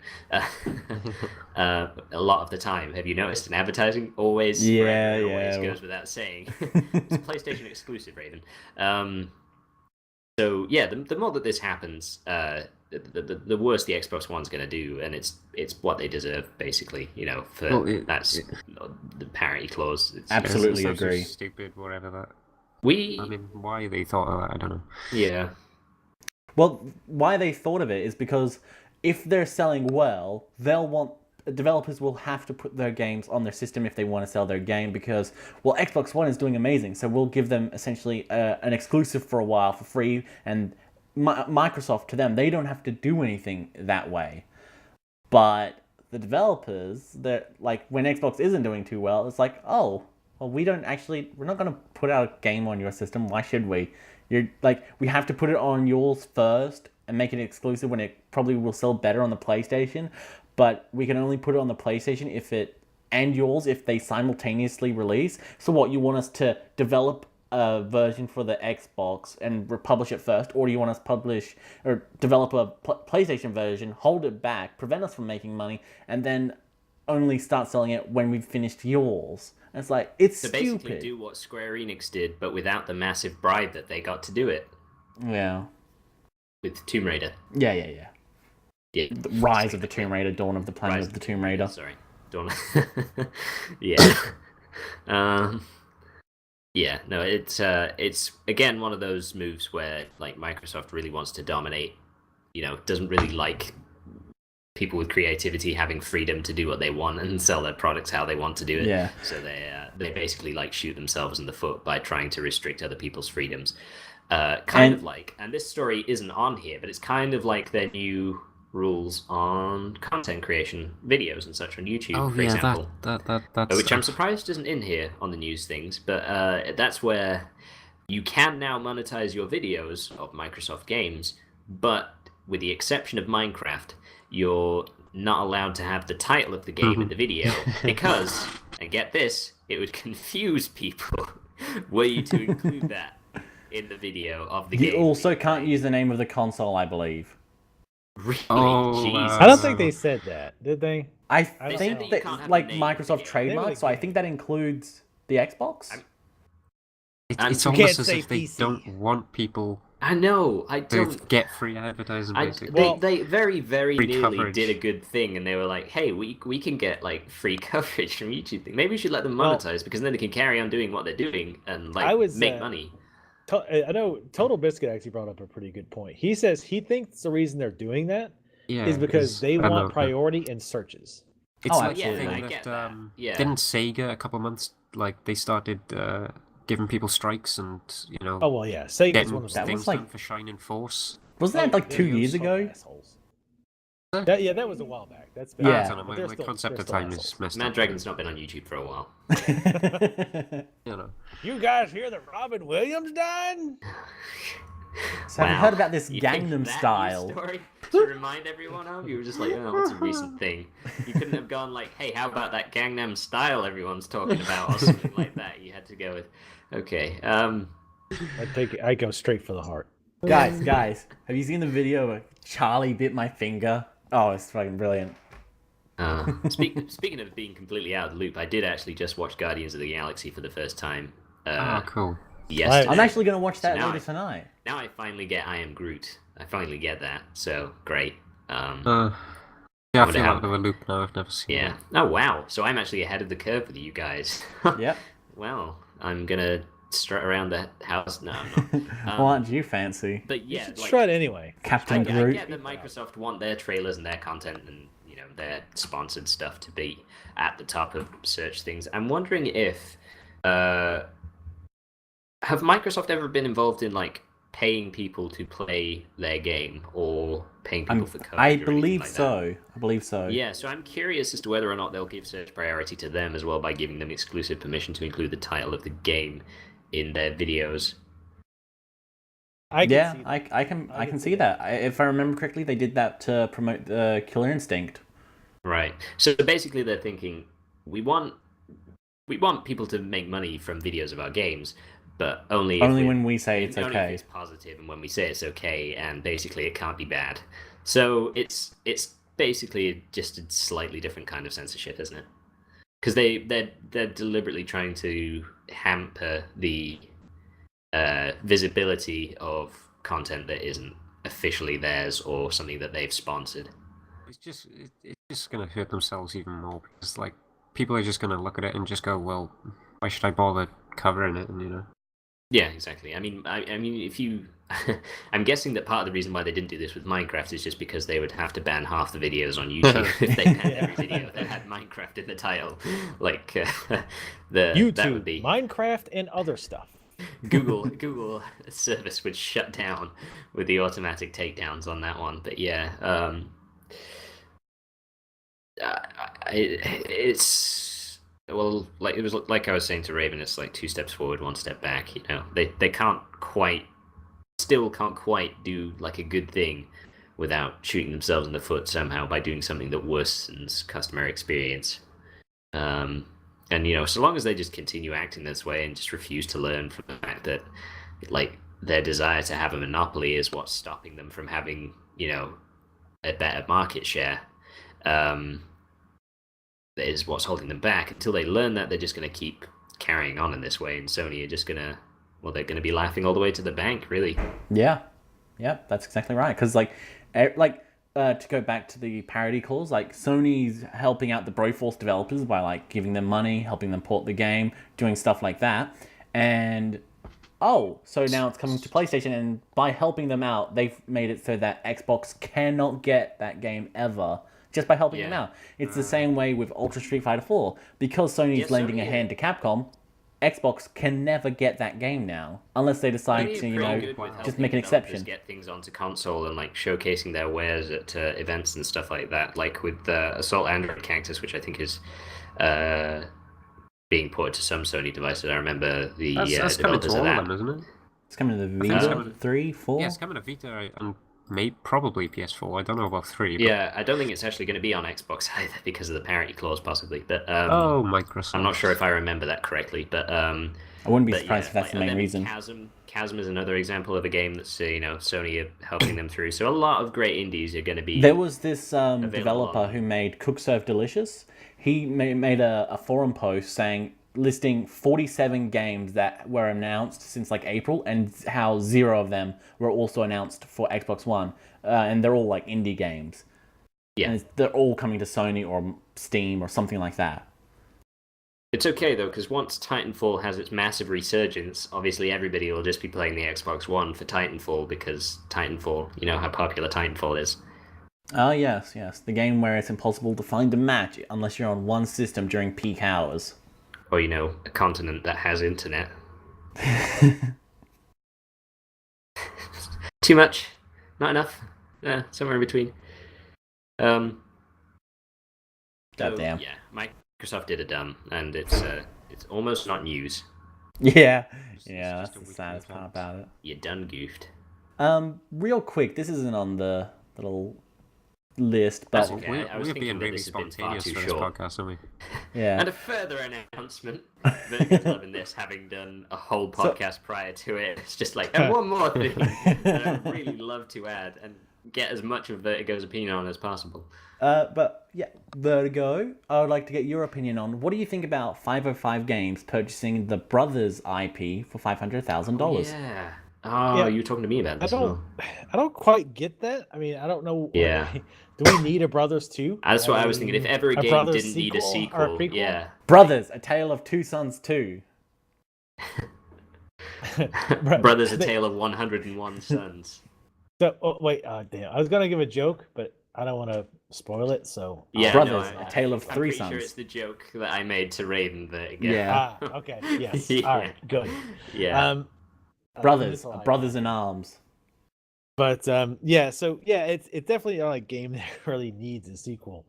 A lot of the time, have you noticed in advertising? Always goes without saying. It's a PlayStation exclusive, Raven. So yeah, the more that this happens, the worse the Xbox One's going to do, and it's what they deserve, basically. That's the parity clause. Absolutely agree. Stupid, whatever that. I mean, why they thought of that, I don't know. Yeah. Well, why they thought of it is because if they're selling well, developers will have to put their games on their system if they want to sell their game because, well, Xbox One is doing amazing, so we'll give them essentially an exclusive for a while for free, and Microsoft, to them, they don't have to do anything that way. But the developers, like when Xbox isn't doing too well, it's like, oh, well, we're not going to put out a game on your system. Why should we? We have to put it on yours first and make it exclusive when it probably will sell better on the PlayStation. But we can only put it on the PlayStation and yours if they simultaneously release. So what, you want us to develop a version for the Xbox and publish it first, or do you want us to publish or develop a PlayStation version, hold it back, prevent us from making money, and then only start selling it when we've finished yours? And it's like, it's stupid. Basically do what Square Enix did, but without the massive bribe that they got to do it. Yeah. With Tomb Raider. Yeah. The Rise of the Tomb Raider, Dawn of the Planet of the Tomb Raider. Sorry. Dawn. Yeah. Yeah, no, it's again one of those moves where like Microsoft really wants to dominate, doesn't really like people with creativity having freedom to do what they want and sell their products how they want to do it. Yeah. So they basically like shoot themselves in the foot by trying to restrict other people's freedoms. And this story isn't on here, but it's kind of like their new rules on content creation, videos and such on YouTube, for example. That's which I'm surprised isn't in here on the news things, but that's where you can now monetize your videos of Microsoft games, but with the exception of Minecraft, you're not allowed to have the title of the game in the video because, and get this, it would confuse people were you to include that in the video of the game. You also can't use the name of the console, I believe. Really? I don't think they said that, did they? I think that like Microsoft trademark, so I think that includes the Xbox. It's almost as if they don't want people. I know. I to don't get free advertising. Basically, they very, very nearly coverage. did a good thing, and they were like, "Hey, we can get like free coverage from YouTube. Maybe we should let them monetize because then they can carry on doing what they're doing and like make money." I know Total Biscuit actually brought up a pretty good point. He says he thinks the reason they're doing that is because they want priority in searches. It's like the thing that didn't Sega a couple months they started giving people strikes and Oh well, yeah, Sega's one of those things done for Shining Force. Wasn't that like 2 years ago? That was a while back. That's been, I don't know. My concept of time is messed up. Maddragon's not been on YouTube for a while. You guys hear that Robin Williams died? So have you heard about this Gangnam Style? Story to remind everyone of? You were just like, oh, what's a recent thing? You couldn't have gone like, hey, how about that Gangnam Style everyone's talking about, or something like that. You had to go with, okay. I go straight for the heart. Guys, have you seen the video of Charlie bit my finger? Oh, it's fucking brilliant. Speaking of being completely out of the loop, I did actually just watch Guardians of the Galaxy for the first time. Cool. Yesterday. I'm actually going to watch that later tonight. Now I finally get I Am Groot. I finally get that, so great. Yeah, I feel out of a loop now. I've never seen it. Oh, wow. So I'm actually ahead of the curve with you guys. Yep. Well, I'm going to strut around the house. No, I'm not. Well, aren't you fancy? But yeah, like, strut anyway. Captain Groot. I get that Microsoft want their trailers and their content and their sponsored stuff to be at the top of search things. I'm wondering if have Microsoft ever been involved in like paying people to play their game or paying people for code? I believe so. I believe so. Yeah, so I'm curious as to whether or not they'll give search priority to them as well by giving them exclusive permission to include the title of the game in their videos. I can see that. If I remember correctly, they did that to promote the Killer Instinct. Right. So basically, they're thinking we want people to make money from videos of our games, but only when we say it's only okay. if it's positive, and when we say it's okay, and basically it can't be bad. So it's basically just a slightly different kind of censorship, isn't it? Because they're deliberately trying to hamper the visibility of content that isn't officially theirs or something that they've sponsored. It's just going to hurt themselves even more because like people are just going to look at it and just go, well, why should I bother covering it? And Yeah, exactly. I mean, if you, I'm guessing that part of the reason why they didn't do this with Minecraft is just because they would have to ban half the videos on YouTube if they banned every video that had Minecraft in the title. Like YouTube, that would be Minecraft and other stuff. Google service would shut down with the automatic takedowns on that one. But yeah, it's well, like it was like I was saying to Raven, it's like 2 steps forward, 1 step back. They still can't quite do like a good thing without shooting themselves in the foot somehow by doing something that worsens customer experience. And so long as they just continue acting this way and just refuse to learn from the fact that like their desire to have a monopoly is what's stopping them from having a better market share, is what's holding them back. Until they learn that, they're just going to keep carrying on in this way, and Sony are just they're going to be laughing all the way to the bank, really. Yeah, that's exactly right. Because to go back to the parody calls, like Sony's helping out the Broforce developers by like giving them money, helping them port the game, doing stuff like that, and so now it's coming to PlayStation, and by helping them out, they've made it so that Xbox cannot get that game ever. Just by helping them out. It's the same way with Ultra Street Fighter 4. Because Sony's lending a hand to Capcom, Xbox can never get that game now. Unless they decide to, just make an exception. Get things onto console and like showcasing their wares at events and stuff like that. Like with Assault Android Cactus, which I think is being ported to some Sony devices. I remember the that's coming to all of them, isn't it? It's coming to the Vita 3, 4? Yeah, it's coming to Vita and probably PS4. I don't know about 3. But... Yeah, I don't think it's actually going to be on Xbox either because of the parity clause, possibly. But Microsoft. I'm not sure if I remember that correctly. But I wouldn't be surprised if that's the main reason. Chasm is another example of a game that's Sony are helping them through. So a lot of great indies are going to be. There was this developer who made Cook Serve Delicious. He made a forum post listing 47 games that were announced since like April, and how 0 of them were also announced for Xbox One, and they're all like indie games. Yeah, and they're all coming to Sony or Steam or something like that. It's okay though, because once Titanfall has its massive resurgence, obviously everybody will just be playing the Xbox One for Titanfall, because Titanfall, you know how popular Titanfall is. Oh yes, the game where it's impossible to find a match unless you're on one system during peak hours. Or, a continent that has internet. Too much? Not enough? Somewhere in between. Goddamn. Yeah, Microsoft did a dumb, and it's almost not news. Yeah, that's the saddest part about it. You done goofed. Real quick, this isn't on the little list, but okay. we're being really spontaneous for this podcast, aren't we? Yeah. And a further announcement: Vertigo's loving this, having done a whole podcast prior to it. It's just like, and one more thing that I'd really love to add and get as much of Vertigo's opinion on as possible. But yeah, Vertigo, I would like to get your opinion on what do you think about 505 Games purchasing the Brothers IP for $500,000? Yeah. Oh, yeah. You were talking to me about this. I don't quite get that. I mean, I don't know. Yeah. Do we need a Brothers 2? That's what I was thinking. If ever a game didn't need a sequel, yeah. Brothers, A Tale of Two Sons 2. Brothers, A Tale of 101 Sons. So, wait, damn. I was going to give a joke, but I don't want to spoil it, so... Yeah, Brothers, A Tale of Three Sons. I'm pretty sure it's the joke that I made to Raven Vertigo. Yeah. Okay, yes. Yeah. All right, good. Yeah. Brothers in Arms. But yeah, so yeah, it's definitely not a game that really needs a sequel.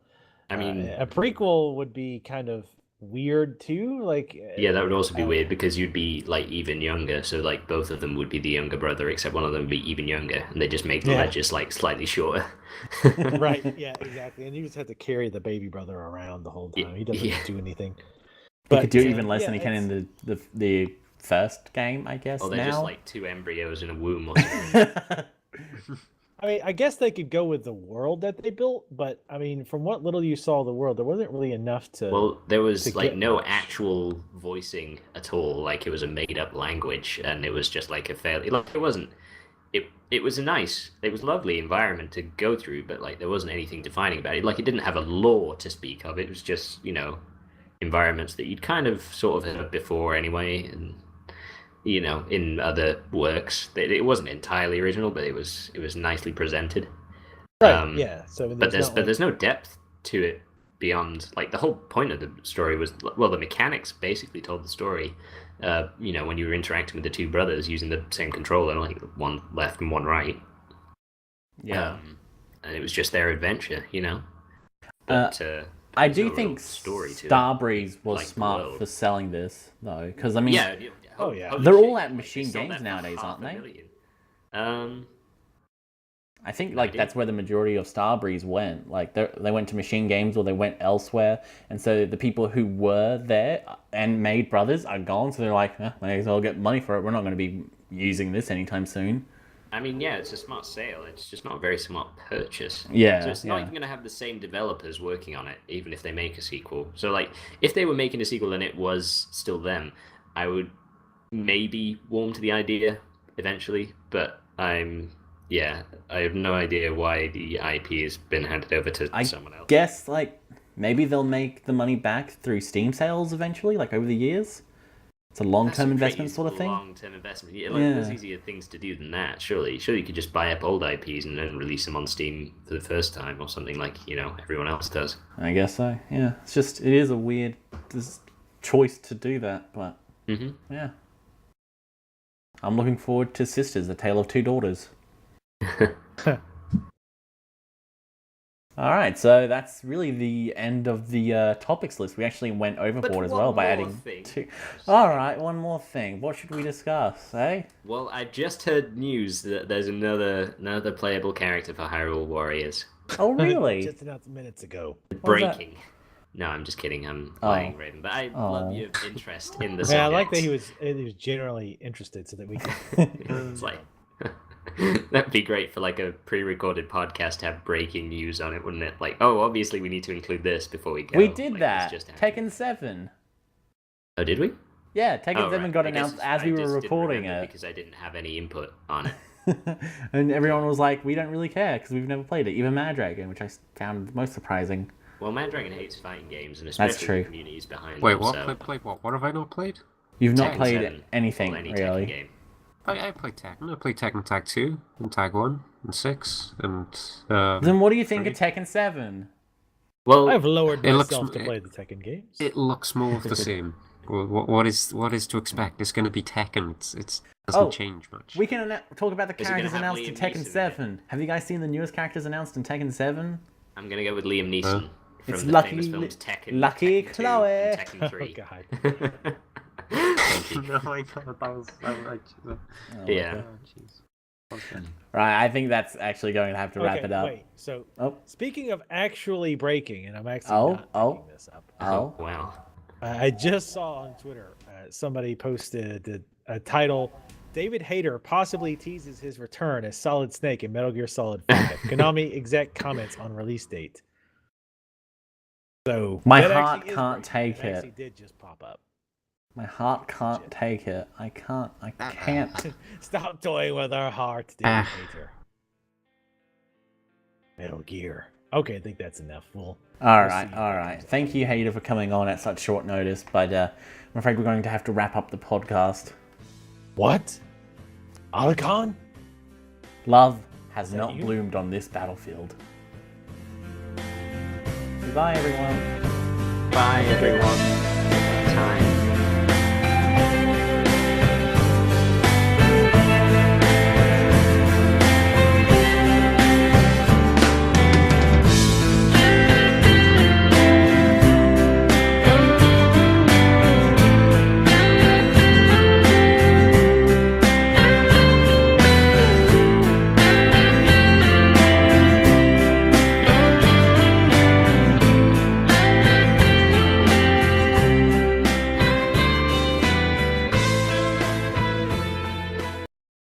I mean, a prequel would be kind of weird too. Like, yeah, that would also be weird because you'd be like even younger. So like both of them would be the younger brother, except one of them would be even younger, and they just make the ledges like slightly shorter. Right? Yeah, exactly. And you just have to carry the baby brother around the whole time. He doesn't do anything. But he could do even less than he can in the first game, I guess. Well, they're now. just like two embryos in a womb or something. I mean, I guess they could go with the world that they built, but I mean, from what little you saw of the world, there wasn't really enough to. Well, there was like no actual voicing at all. Like it was a made-up language, and it was just like a fairly. Like it wasn't. It was a nice. It was a lovely environment to go through, but like there wasn't anything defining about it. Like it didn't have a lore to speak of. It was just environments that you'd kind of sort of heard before anyway, and. In other works, it wasn't entirely original, but it was nicely presented. Right. Yeah. So, but there's no depth to it beyond like the whole point of the story was the mechanics basically told the story. When you were interacting with the two brothers using the same controller, like one left and one right. Yeah. And it was just their adventure, But, I do think Starbreeze was smart for selling this, though, because I mean, they're all at Machine Games nowadays, aren't they? I think that's where the majority of Starbreeze went. Like they went to Machine Games or they went elsewhere, and so the people who were there and made Brothers are gone. So they're like, may as well get money for it. We're not going to be using this anytime soon. I mean, yeah, it's a smart sale. It's just not a very smart purchase. Yeah. So it's not even going to have the same developers working on it, even if they make a sequel. So, like, if they were making a sequel and it was still them, I would maybe warm to the idea eventually. But I have no idea why the IP has been handed over to someone else. I guess, maybe they'll make the money back through Steam sales eventually, over the years. It's a long-term investment sort of thing. Long-term investment. Yeah, there's easier things to do than that. Surely you could just buy up old IPs and then release them on Steam for the first time or something like everyone else does. I guess so. Yeah, it is a weird choice to do that, but yeah. I'm looking forward to Sisters: A Tale of Two Daughters. All right, so that's really the end of the topics list. We actually went overboard as well by adding two. All right, one more thing. What should we discuss, eh? Well, I just heard news that there's another playable character for Hyrule Warriors. Oh, really? Just announced minutes ago. Breaking. No, I'm just kidding. I'm lying, Raven. But I love your interest in the subject. Yeah, I like that he was generally interested, so that we can. It's like. That'd be great for a pre-recorded podcast to have breaking news on it, wouldn't it? Obviously we need to include this before we go. We did that. Tekken 7. Oh, did we? Yeah, Tekken 7 got announced as we were recording it. Because I didn't have any input on it. And everyone was like, we don't really care because we've never played it. Even Maddragon, which I found most surprising. Well, Maddragon hates fighting games, and especially the communities behind them. Wait, what? Played what? What have I not played? You've not played anything, any really. Tekken game. I played Tekken. I played Tekken Tag 2 and Tag 1 and 6 and... Then what do you think of Tekken 7? Well, I've lowered myself to play the Tekken games. It looks more of the same. What is to expect? It's going to be Tekken. It doesn't change much. We can talk about the characters announced in Tekken 7. Have you guys seen the newest characters announced in Tekken 7? I'm going to go with Liam Neeson from the famous films Tekken, Lucky Tekken 2, Chloe. and Tekken 3. Oh, God. No, I thought that was so much. Yeah. Right, I think that's actually going to have to wrap it up. Wait, so speaking of actually breaking, and I'm actually not making this up. Wow. I just saw on Twitter somebody posted a title: David Hayter possibly teases his return as Solid Snake in Metal Gear Solid 5. Konami exec comments on release date. So my heart can't take it. Actually did just pop up. My heart can't take it. I can't. Stop toying with our heart, David Hayter. Metal Gear. Okay, I think that's enough. All right. Thank you, Hayter, for coming on at such short notice, but I'm afraid we're going to have to wrap up the podcast. What? Alakhan? Love has not bloomed on this battlefield. Goodbye, everyone. Bye, everyone. Time.